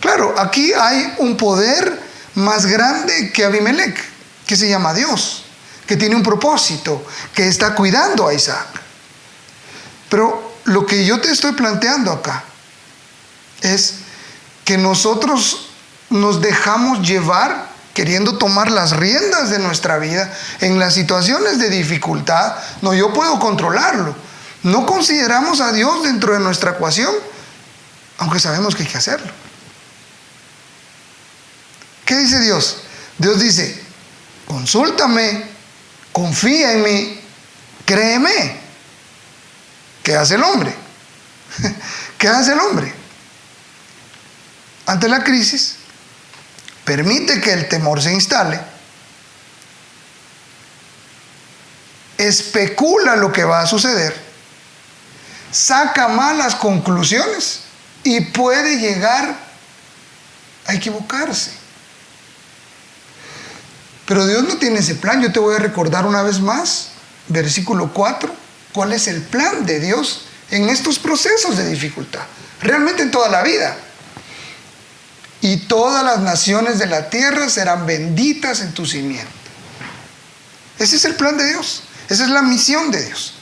Claro, aquí hay un poder más grande que Abimelech, que se llama Dios, que tiene un propósito, que está cuidando a Isaac. Pero lo que yo te estoy planteando acá es que nosotros nos dejamos llevar queriendo tomar las riendas de nuestra vida en las situaciones de dificultad. No, yo puedo controlarlo. No consideramos a Dios dentro de nuestra ecuación, aunque sabemos que hay que hacerlo. ¿Qué dice Dios? Dios dice, consúltame, confía en mí, créeme. ¿Qué hace el hombre? ¿Qué hace el hombre? Ante la crisis, permite que el temor se instale, especula lo que va a suceder, saca malas conclusiones y puede llegar a equivocarse. Pero Dios no tiene ese plan. Yo te voy a recordar una vez más, versículo 4, cuál es el plan de Dios en estos procesos de dificultad, realmente en toda la vida. Y todas las naciones de la tierra serán benditas en tu simiente. Ese es el plan de Dios. Esa es la misión de Dios.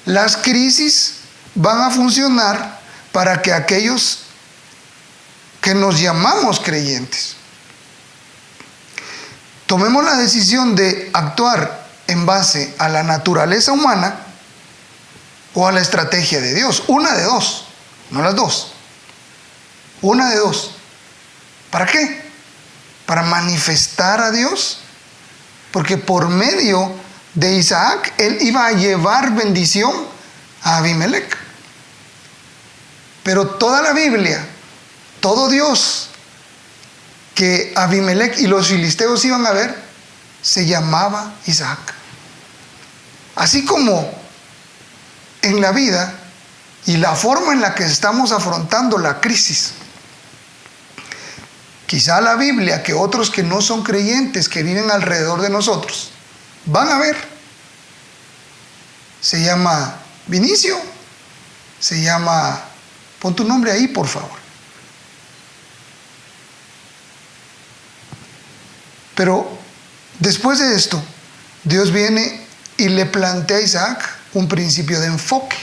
Las crisis van a funcionar para que aquellos que nos llamamos creyentes tomemos la decisión de actuar en base a la naturaleza humana o a la estrategia de Dios. Una de dos, no las dos. Una de dos. ¿Para qué? Para manifestar a Dios. Porque por medio de Isaac, él iba a llevar bendición a Abimelech. Pero toda la Biblia, todo Dios que Abimelech y los filisteos iban a ver, se llamaba Isaac. Así como en la vida y la forma en la que estamos afrontando la crisis, quizá la Biblia, que otros que no son creyentes, que viven alrededor de nosotros, van a ver, se llama Vinicio, se llama, pon tu nombre ahí por favor. Pero después de esto, Dios viene y le plantea a Isaac un principio de enfoque.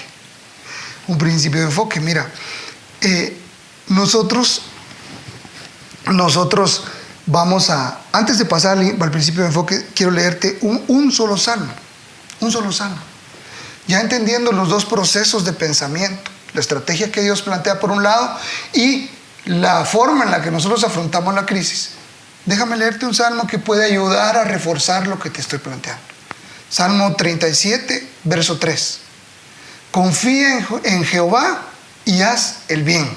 Un principio de enfoque. Mira, nosotros vamos a, antes de pasar al principio de enfoque, quiero leerte un solo salmo. Un solo salmo. Ya entendiendo los dos procesos de pensamiento, la estrategia que Dios plantea por un lado y la forma en la que nosotros afrontamos la crisis. Déjame leerte un salmo que puede ayudar a reforzar lo que te estoy planteando. Salmo 37, verso 3. Confía en Jehová y haz el bien,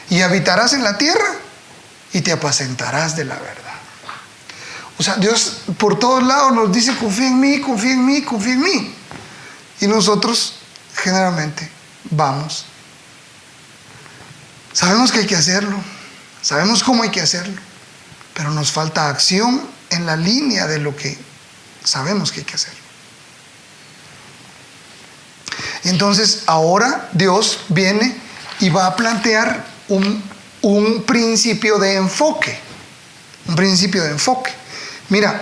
y habitarás en la tierra y te apacentarás de la verdad. O sea, Dios por todos lados nos dice, confía en mí, confía en mí, confía en mí. Y nosotros generalmente vamos. Sabemos que hay que hacerlo, sabemos cómo hay que hacerlo, pero nos falta acción en la línea de lo que sabemos que hay que hacer. Y entonces ahora Dios viene y va a plantear un principio de enfoque. Un principio de enfoque. Mira,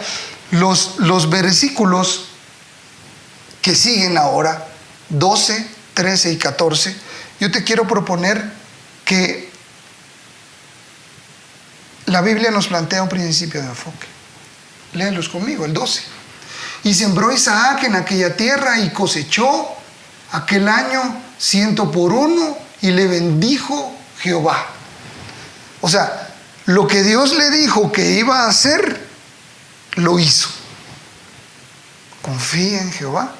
los versículos que siguen ahora, 12, 13 y 14, yo te quiero proponer que la Biblia nos plantea un principio de enfoque. Léelos conmigo, el 12. Y sembró Isaac en aquella tierra y cosechó aquel año 100 por 1 y le bendijo Jehová. O sea, lo que Dios le dijo que iba a hacer, lo hizo. Confía en Jehová.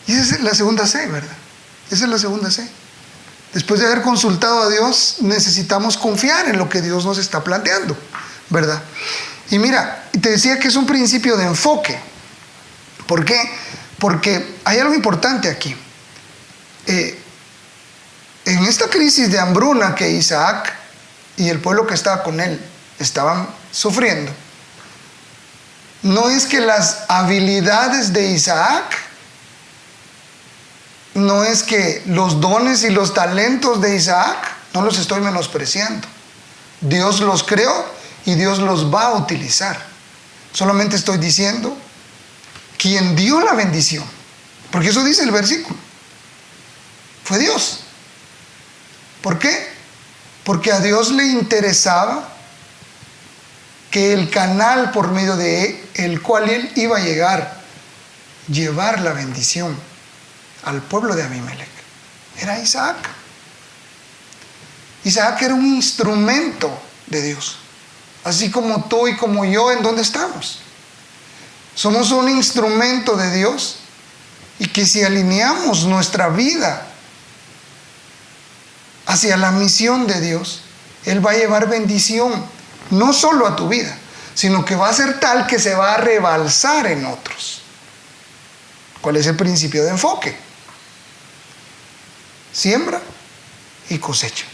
Y esa es la segunda C, ¿verdad? Esa es la segunda C. Después de haber consultado a Dios, necesitamos confiar en lo que Dios nos está planteando, ¿verdad? Y mira, te decía que es un principio de enfoque. ¿Por qué? Porque hay algo importante aquí. En esta crisis de hambruna que Isaac y el pueblo que estaba con él estaban sufriendo, no es que las habilidades de Isaac, no es que los dones y los talentos de Isaac, no los estoy menospreciando. Dios los creó y Dios los va a utilizar. Solamente estoy diciendo, quien dio la bendición Porque eso dice el versículo. Fue Dios. ¿Por qué? Porque a Dios le interesaba que el canal por medio de el cual él iba a llevar la bendición al pueblo de Abimelech, era Isaac. Isaac era un instrumento de Dios, así como tú y como yo. ¿En dónde estamos? Somos un instrumento de Dios, y que si alineamos nuestra vida hacia la misión de Dios, Él va a llevar bendición, no solo a tu vida, sino que va a ser tal que se va a rebalsar en otros. ¿Cuál es el principio de enfoque? Siembra y cosecha.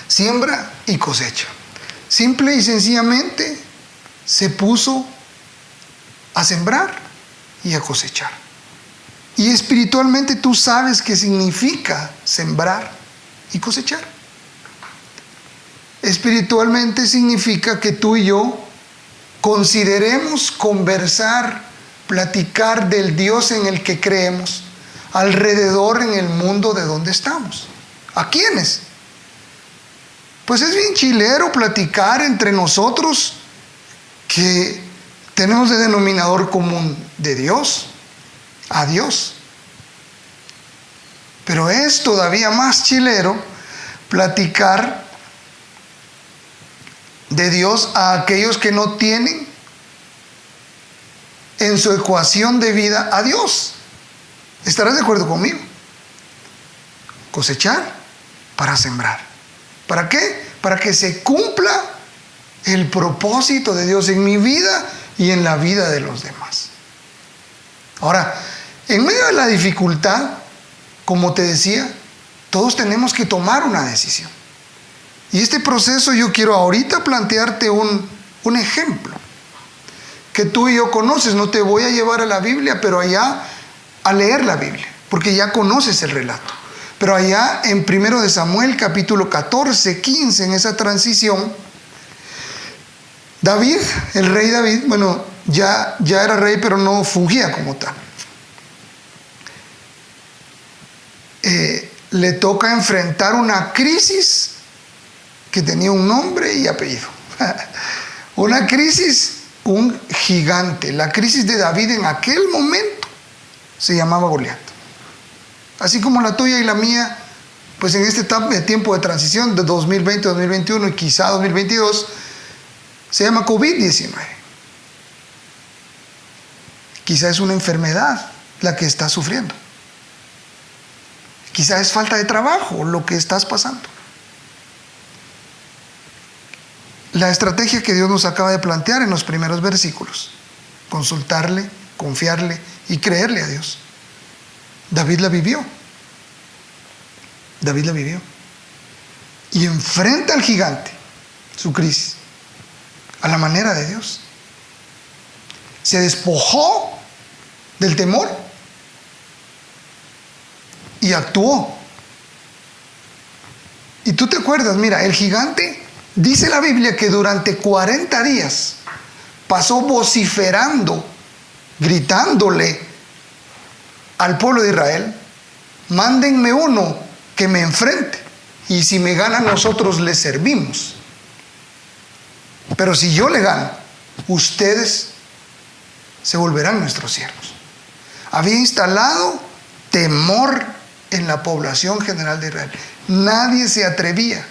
Siembra y cosecha. Simple y sencillamente se puso a sembrar y a cosechar. Y espiritualmente tú sabes qué significa sembrar y cosechar. Espiritualmente significa que tú y yo consideremos conversar, platicar del Dios en el que creemos alrededor en el mundo de donde estamos. ¿A quiénes? Pues es bien chilero platicar entre nosotros que tenemos de denominador común de Dios, a Dios. Pero es todavía más chilero platicar de Dios a aquellos que no tienen en su ecuación de vida a Dios. ¿Estarás de acuerdo conmigo? Cosechar para sembrar. ¿Para qué? Para que se cumpla el propósito de Dios en mi vida y en la vida de los demás. Ahora, en medio de la dificultad, como te decía, todos tenemos que tomar una decisión. Y este proceso yo quiero ahorita plantearte un ejemplo que tú y yo conoces. No te voy a llevar a la Biblia, pero allá a leer la Biblia, porque ya conoces el relato. Pero allá en 1 de Samuel, capítulo 14, 15, en esa transición, David, el rey David, bueno, ya era rey, pero no fungía como tal. Le toca enfrentar una crisis que tenía un nombre y apellido. Una crisis, un gigante. La crisis de David en aquel momento se llamaba Goliat. Así como la tuya y la mía, pues en este tiempo de transición de 2020, 2021 y quizá 2022, se llama COVID-19. Quizá es una enfermedad la que estás sufriendo. Quizá es falta de trabajo lo que estás pasando. La estrategia que Dios nos acaba de plantear en los primeros versículos: consultarle, confiarle y creerle a Dios. David la vivió. David la vivió. Y enfrenta al gigante, su crisis, a la manera de Dios. Se despojó del temor y actuó. Y tú te acuerdas, mira, el gigante, dice la Biblia que durante 40 días pasó vociferando, gritándole al pueblo de Israel: mándenme uno que me enfrente, y si me gana nosotros le servimos, pero si yo le gano, ustedes se volverán nuestros siervos. Había instalado temor en la población general de Israel. Nadie se atrevía.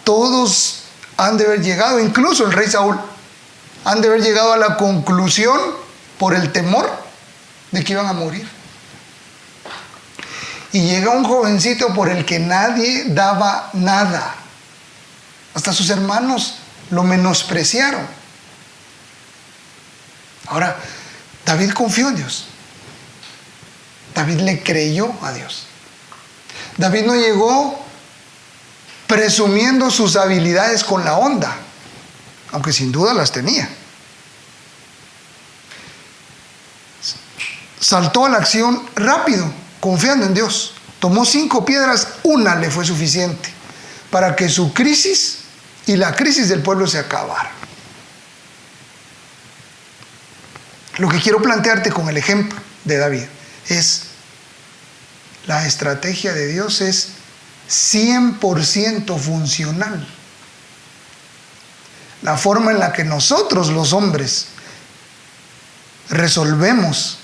Todos han de haber llegado, incluso el rey Saúl, han de haber llegado a la conclusión, por el temor, de que iban a morir. Y llega un jovencito por el que nadie daba nada. Hasta sus hermanos lo menospreciaron. Ahora, David confió en Dios. David le creyó a Dios. David no llegó presumiendo sus habilidades con la onda, aunque sin duda las tenía. Saltó a la acción rápido, confiando en Dios. Tomó 5 piedras, una le fue suficiente para que su crisis y la crisis del pueblo se acabara. Lo que quiero plantearte con el ejemplo de David la estrategia de Dios es 100% funcional. La forma en la que nosotros los hombres resolvemos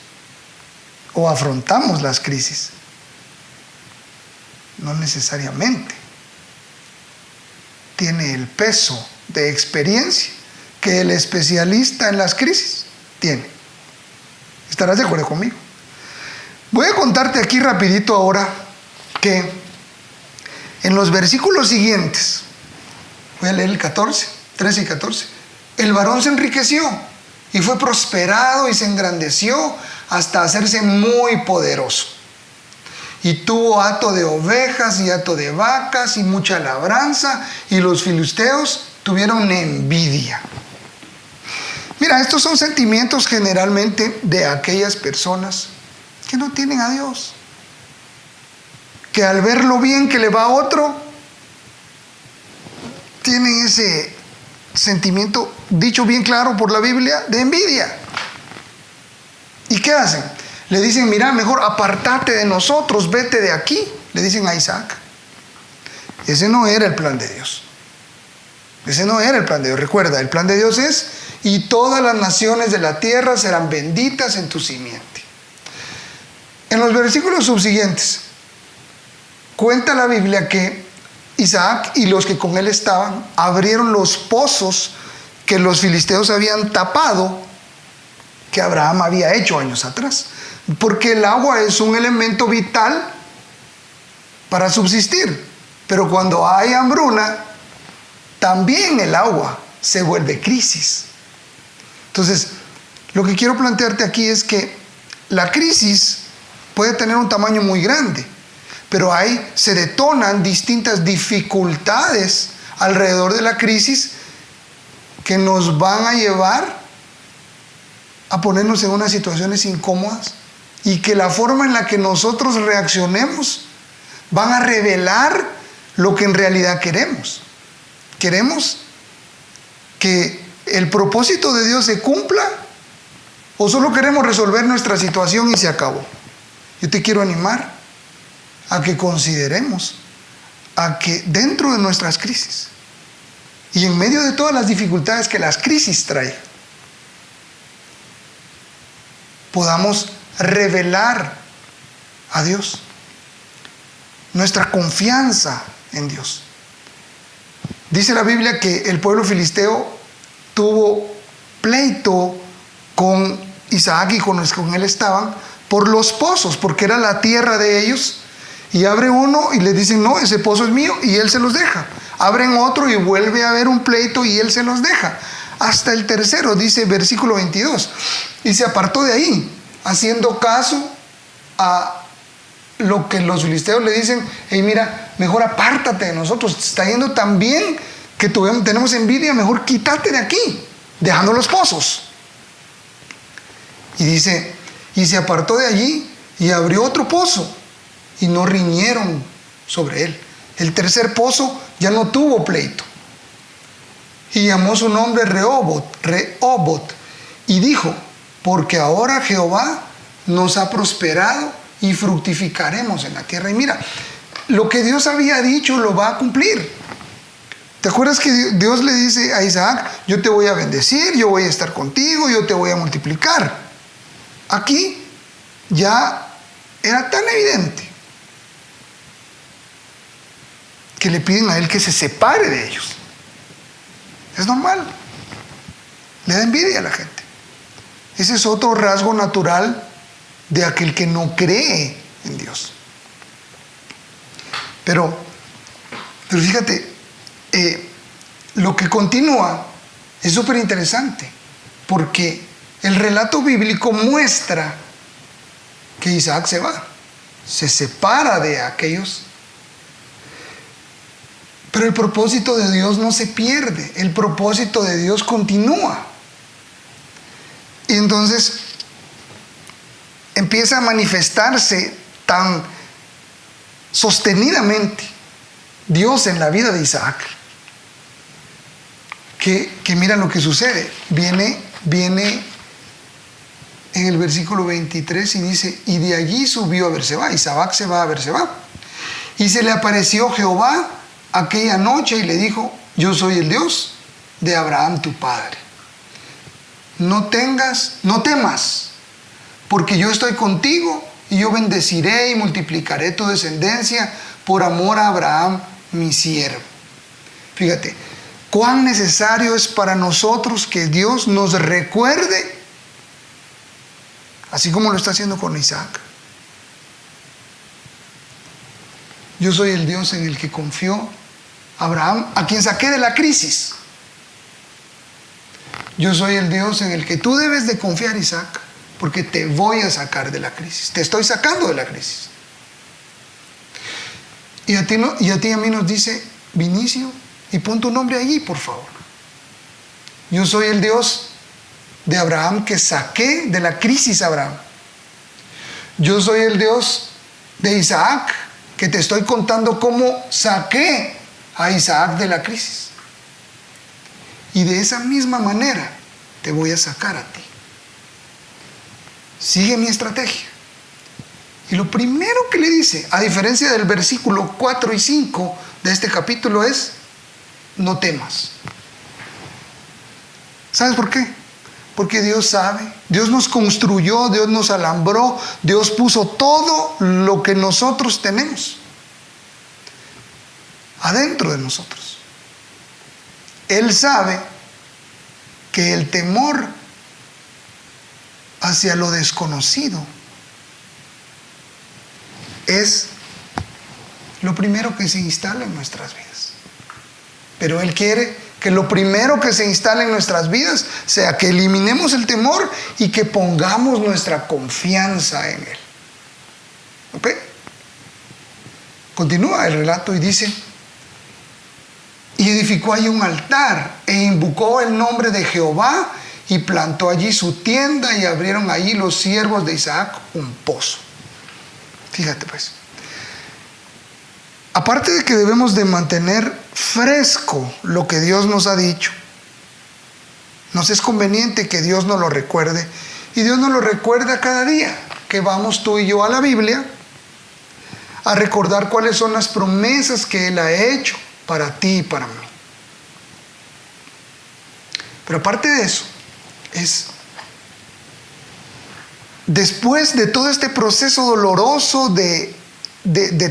o afrontamos las crisis no necesariamente tiene el peso de experiencia que el especialista en las crisis tiene. ¿Estarás de acuerdo conmigo? Voy a contarte aquí rapidito ahora que en los versículos siguientes, voy a leer el 14, 13 y 14, el varón se enriqueció y fue prosperado y se engrandeció hasta hacerse muy poderoso. Y tuvo hato de ovejas y hato de vacas y mucha labranza, y los filisteos tuvieron envidia. Mira, estos son sentimientos generalmente de aquellas personas que no tienen a Dios, que al ver lo bien que le va a otro, tienen ese sentimiento, dicho bien claro por la Biblia, de envidia. ¿Y qué hacen? Le dicen, mira, mejor apartate de nosotros, vete de aquí, le dicen a Isaac. Ese no era el plan de Dios. Ese no era el plan de Dios. Recuerda, el plan de Dios es, y todas las naciones de la tierra serán benditas en tu simiente. En los versículos subsiguientes, cuenta la Biblia que Isaac y los que con él estaban abrieron los pozos que los filisteos habían tapado, que Abraham había hecho años atrás. Porque el agua es un elemento vital para subsistir. Pero cuando hay hambruna, también el agua se vuelve crisis. Entonces, lo que quiero plantearte aquí es que la crisis puede tener un tamaño muy grande, pero se detonan distintas dificultades alrededor de la crisis que nos van a llevar a ponernos en unas situaciones incómodas, y que la forma en la que nosotros reaccionemos van a revelar lo que en realidad queremos. ¿Queremos que el propósito de Dios se cumpla o solo queremos resolver nuestra situación y se acabó? Yo te quiero animar a que consideremos a que dentro de nuestras crisis y en medio de todas las dificultades que las crisis traen, podamos revelar a Dios, nuestra confianza en Dios. Dice la Biblia que el pueblo filisteo tuvo pleito con Isaac y con los que con él estaban por los pozos, porque era la tierra de ellos, y abre uno y les dicen, no, ese pozo es mío, y él se los deja. Abren otro y vuelve a haber un pleito y él se los deja. Hasta el tercero, dice versículo 22, y se apartó de ahí, haciendo caso a lo que los filisteos le dicen, hey, mira, mejor apártate de nosotros, te está yendo tan bien que tenemos envidia, mejor quítate de aquí, dejando los pozos. Y dice, y se apartó de allí y abrió otro pozo, y no riñeron sobre él. El tercer pozo ya no tuvo pleito, y llamó su nombre Rehobot, y dijo, porque ahora Jehová nos ha prosperado y fructificaremos en la tierra. Y mira, lo que Dios había dicho lo va a cumplir. ¿Te acuerdas que Dios le dice a Isaac, yo te voy a bendecir, yo voy a estar contigo, yo te voy a multiplicar? Aquí ya era tan evidente que le piden a él que se separe de ellos. Es normal. Le da envidia a la gente. Ese es otro rasgo natural de aquel que no cree en Dios. Pero fíjate, lo que continúa es súper interesante, porque el relato bíblico muestra que Isaac se va, se separa de aquellos. Pero el propósito de Dios no se pierde, el propósito de Dios continúa. Y entonces empieza a manifestarse tan sostenidamente Dios en la vida de Isaac, que mira lo que sucede. Viene en el versículo 23 y dice, y de allí subió a Berseba. Isaac se va a Berseba. Y se le apareció Jehová aquella noche y le dijo, yo soy el Dios de Abraham tu padre. No temas, porque yo estoy contigo y yo bendeciré y multiplicaré tu descendencia por amor a Abraham mi siervo. Fíjate, cuán necesario es para nosotros que Dios nos recuerde, así como lo está haciendo con Isaac. Yo soy el Dios en el que confió Abraham, a quien saqué de la crisis. Yo soy el Dios en el que tú debes de confiar, Isaac, porque te voy a sacar de la crisis. Te estoy sacando de la crisis. Y a ti y a mí nos dice, Vinicio, y pon tu nombre allí, por favor. Yo soy el Dios de Abraham que saqué de la crisis a Abraham. Yo soy el Dios de Isaac, que te estoy contando cómo saqué a Isaac de la crisis. Y de esa misma manera te voy a sacar a ti. Sigue mi estrategia. Y lo primero que le dice, a diferencia del versículo 4 y 5 de este capítulo, es, no temas. ¿Sabes por qué? Porque Dios sabe, Dios nos construyó, Dios nos alambró, Dios puso todo lo que nosotros tenemos adentro de nosotros. Él sabe que el temor hacia lo desconocido es lo primero que se instala en nuestras vidas. Pero Él quiere que lo primero que se instale en nuestras vidas sea que eliminemos el temor y que pongamos nuestra confianza en Él. ¿Ok? Continúa el relato y dice, y edificó allí un altar e invocó el nombre de Jehová y plantó allí su tienda y abrieron allí los siervos de Isaac un pozo. Fíjate pues. Aparte de que debemos de mantener fresco lo que Dios nos ha dicho, nos es conveniente que Dios nos lo recuerde, y Dios nos lo recuerda cada día que vamos tú y yo a la Biblia a recordar cuáles son las promesas que Él ha hecho para ti y para mí. Pero aparte de eso, es después de todo este proceso doloroso de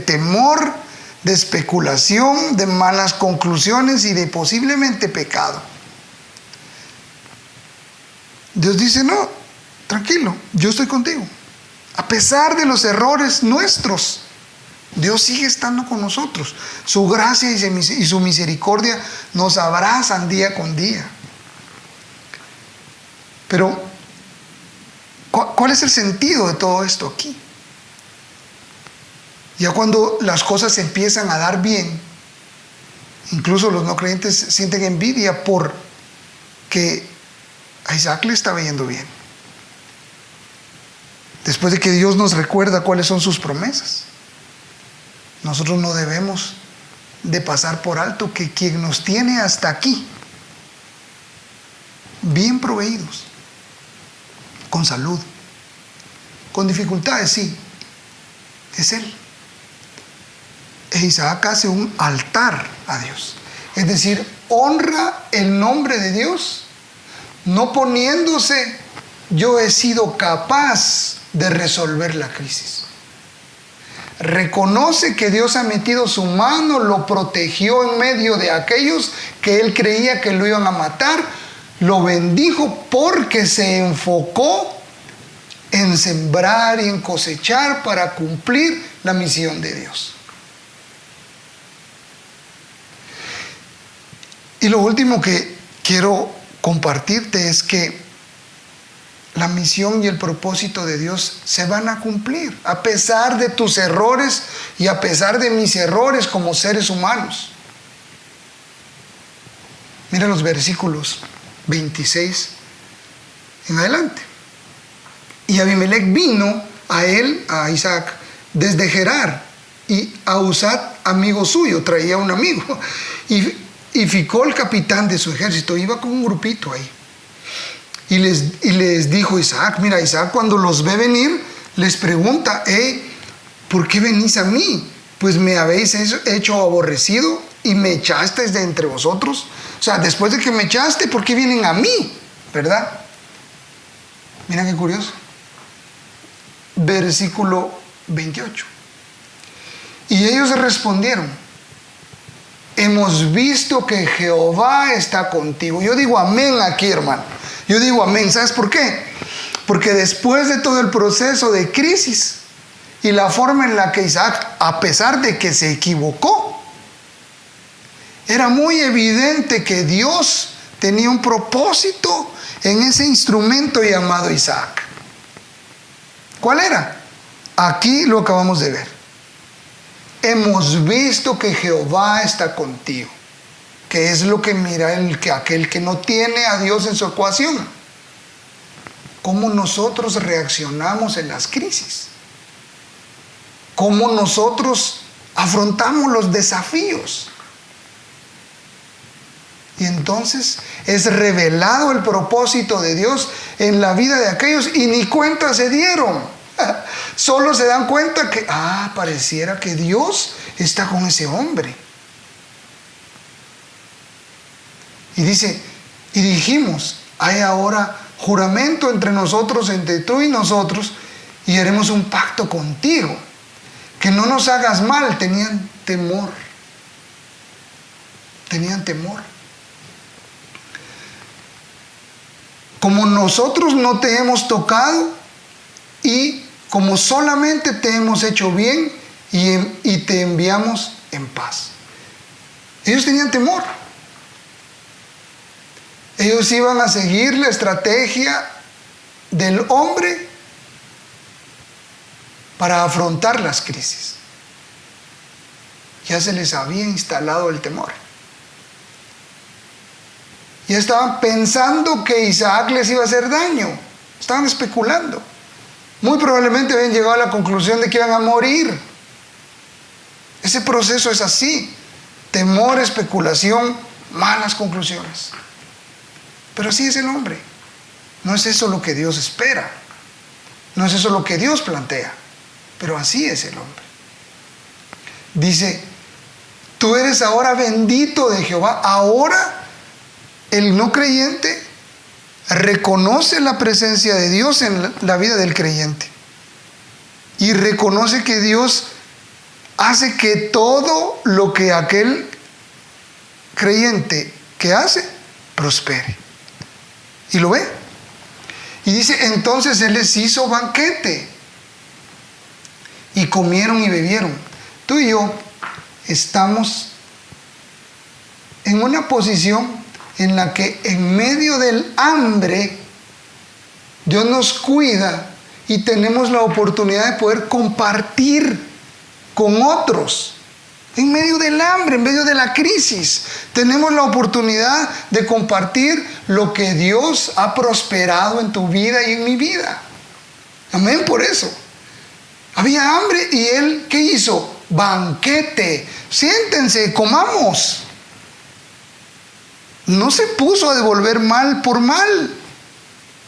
temor, de especulación, de malas conclusiones y de posiblemente pecado, Dios dice, no, tranquilo, yo estoy contigo. A pesar de los errores nuestros, Dios sigue estando con nosotros. Su gracia y su misericordia nos abrazan día con día. Pero, ¿cuál es el sentido de todo esto aquí? Ya cuando las cosas empiezan a dar bien, incluso los no creyentes sienten envidia porque a Isaac le estaba yendo bien. Después de que Dios nos recuerda cuáles son sus promesas, nosotros no debemos de pasar por alto que quien nos tiene hasta aquí, bien proveídos, con salud, con dificultades, sí, es Él. E Isaac hace un altar a Dios. Es decir, honra el nombre de Dios, no poniéndose, yo he sido capaz de resolver la crisis. Reconoce que Dios ha metido su mano, lo protegió en medio de aquellos que él creía que lo iban a matar, lo bendijo porque se enfocó en sembrar y en cosechar para cumplir la misión de Dios. Y lo último que quiero compartirte es que la misión y el propósito de Dios se van a cumplir, a pesar de tus errores y a pesar de mis errores como seres humanos. Mira los versículos 26 en adelante. Y Abimelech vino a él, a Isaac, desde Gerar, y a Usat, amigo suyo, traía un amigo, y Ficol, capitán de su ejército, iba con un grupito ahí. Y les dijo Isaac, mira, Isaac cuando los ve venir, les pregunta, ¿por qué venís a mí? Pues me habéis hecho aborrecido y me echasteis de entre vosotros. O sea, después de que me echaste, ¿por qué vienen a mí? ¿Verdad? Mira qué curioso. Versículo 28. Y ellos respondieron, hemos visto que Jehová está contigo. Yo digo amén aquí, hermano. Yo digo amén. ¿Sabes por qué? Porque después de todo el proceso de crisis y la forma en la que Isaac, a pesar de que se equivocó, era muy evidente que Dios tenía un propósito en ese instrumento llamado Isaac. ¿Cuál era? Aquí lo acabamos de ver. Hemos visto que Jehová está contigo. Que es lo que mira aquel que no tiene a Dios en su ecuación. Cómo nosotros reaccionamos en las crisis. Cómo nosotros afrontamos los desafíos. Y entonces es revelado el propósito de Dios en la vida de aquellos y ni cuenta se dieron. Solo se dan cuenta que, pareciera que Dios está con ese hombre. Y dice, y dijimos, hay ahora juramento entre nosotros, entre tú y nosotros, y haremos un pacto contigo, que no nos hagas mal. Tenían temor. Tenían temor. Como nosotros no te hemos tocado y como solamente te hemos hecho bien y te enviamos en paz. Ellos tenían temor. Ellos iban a seguir la estrategia del hombre para afrontar las crisis. Ya se les había instalado el temor. Ya estaban pensando que Isaac les iba a hacer daño. Estaban especulando. Muy probablemente habían llegado a la conclusión de que iban a morir. Ese proceso es así. Temor, especulación, malas conclusiones. Pero así es el hombre. No es eso lo que Dios espera. No es eso lo que Dios plantea. Pero así es el hombre. Dice, tú eres ahora bendito de Jehová. Ahora el no creyente reconoce la presencia de Dios en la vida del creyente. Y reconoce que Dios hace que todo lo que aquel creyente que hace, prospere. Y lo ve. Y dice, entonces Él les hizo banquete. Y comieron y bebieron. Tú y yo estamos en una posición en la que en medio del hambre Dios nos cuida y tenemos la oportunidad de poder compartir con otros. En medio del hambre, en medio de la crisis, tenemos la oportunidad de compartir lo que Dios ha prosperado en tu vida y en mi vida. Amén por eso. Había hambre y Él, ¿qué hizo? Banquete. Siéntense, comamos. No se puso a devolver mal por mal,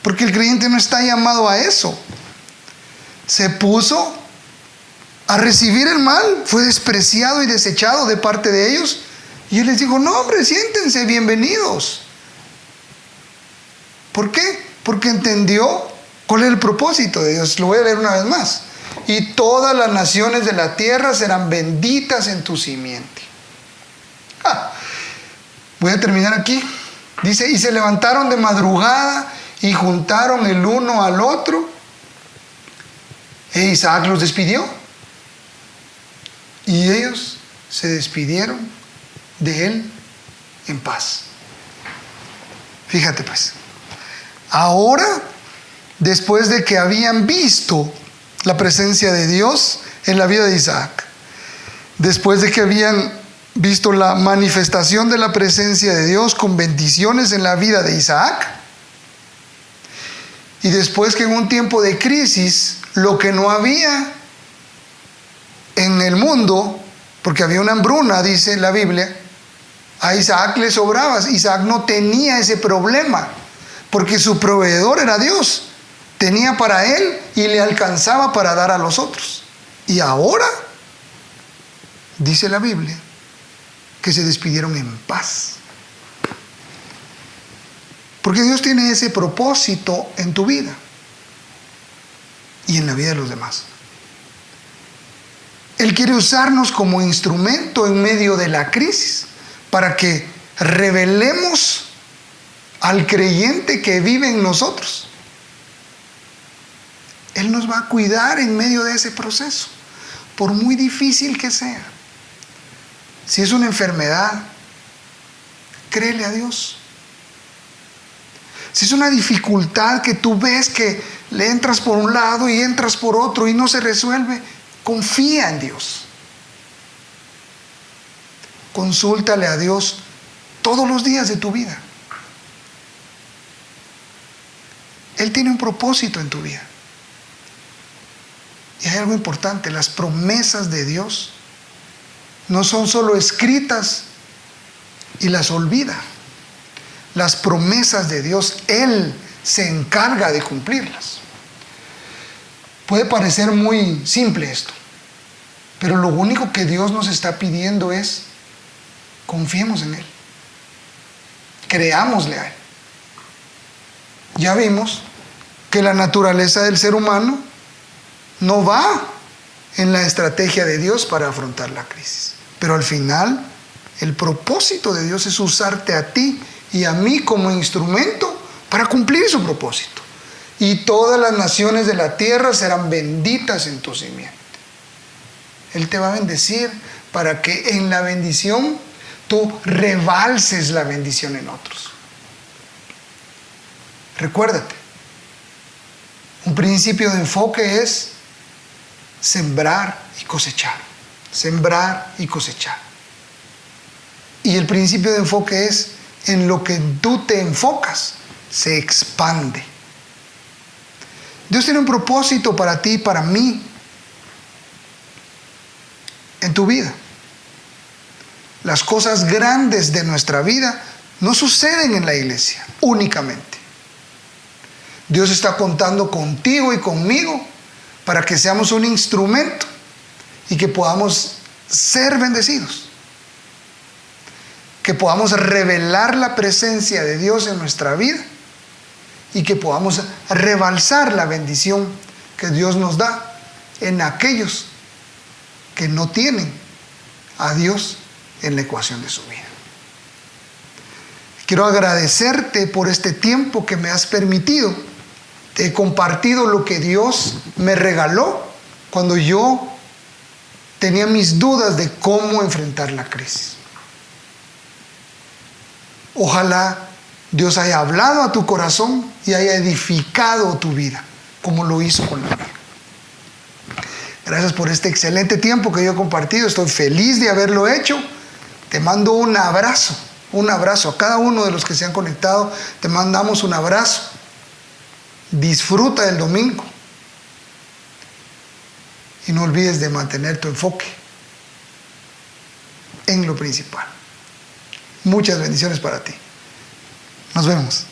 porque el creyente no está llamado a eso. Se puso a recibir el mal, fue despreciado y desechado de parte de ellos. Y Él les dijo, no hombre, siéntense, bienvenidos. ¿Por qué? Porque entendió cuál es el propósito de Dios. Lo voy a leer una vez más. Y todas las naciones de la tierra serán benditas en tu simiente. Voy a terminar aquí. Dice, y se levantaron de madrugada y juntaron el uno al otro. E Isaac los despidió. Y ellos se despidieron de él en paz. Fíjate pues. Ahora, después de que habían visto la presencia de Dios en la vida de Isaac, después de que habían visto la manifestación de la presencia de Dios con bendiciones en la vida de Isaac, y después que en un tiempo de crisis, lo que no había en el mundo, porque había una hambruna, dice la Biblia, a Isaac le sobraba. Isaac no tenía ese problema, porque su proveedor era Dios. Tenía para él y le alcanzaba para dar a los otros. Y ahora, dice la Biblia, que se despidieron en paz. Porque Dios tiene ese propósito en tu vida y en la vida de los demás. Él quiere usarnos como instrumento en medio de la crisis para que revelemos al creyente que vive en nosotros. Él nos va a cuidar en medio de ese proceso, por muy difícil que sea. Si es una enfermedad, créele a Dios. Si es una dificultad que tú ves que le entras por un lado y entras por otro y no se resuelve, confía en Dios. Consúltale a Dios todos los días de tu vida. Él tiene un propósito en tu vida. Y hay algo importante, las promesas de Dios no son solo escritas y las olvida. Las promesas de Dios, Él se encarga de cumplirlas. Puede parecer muy simple esto, pero lo único que Dios nos está pidiendo es confiemos en Él, creámosle a Él. Ya vimos que la naturaleza del ser humano no va en la estrategia de Dios para afrontar la crisis, pero al final el propósito de Dios es usarte a ti y a mí como instrumento para cumplir su propósito. Y todas las naciones de la tierra serán benditas en tu simiente. Él te va a bendecir para que en la bendición tú rebalses la bendición en otros. Recuérdate, un principio de enfoque es sembrar y cosechar. Sembrar y cosechar. Y el principio de enfoque es en lo que tú te enfocas, se expande. Dios tiene un propósito para ti y para mí en tu vida. Las cosas grandes de nuestra vida no suceden en la iglesia únicamente. Dios está contando contigo y conmigo para que seamos un instrumento y que podamos ser bendecidos. Que podamos revelar la presencia de Dios en nuestra vida y que podamos rebalsar la bendición que Dios nos da en aquellos que no tienen a Dios en la ecuación de su vida. Quiero agradecerte por este tiempo que me has permitido. Te he compartido lo que Dios me regaló cuando yo tenía mis dudas de cómo enfrentar la crisis. Ojalá Dios haya hablado a tu corazón y haya edificado tu vida, como lo hizo con la mía. Gracias por este excelente tiempo que yo he compartido. Estoy feliz de haberlo hecho. Te mando un abrazo a cada uno de los que se han conectado. Te mandamos un abrazo. Disfruta del domingo. Y no olvides de mantener tu enfoque en lo principal. Muchas bendiciones para ti. Nos vemos.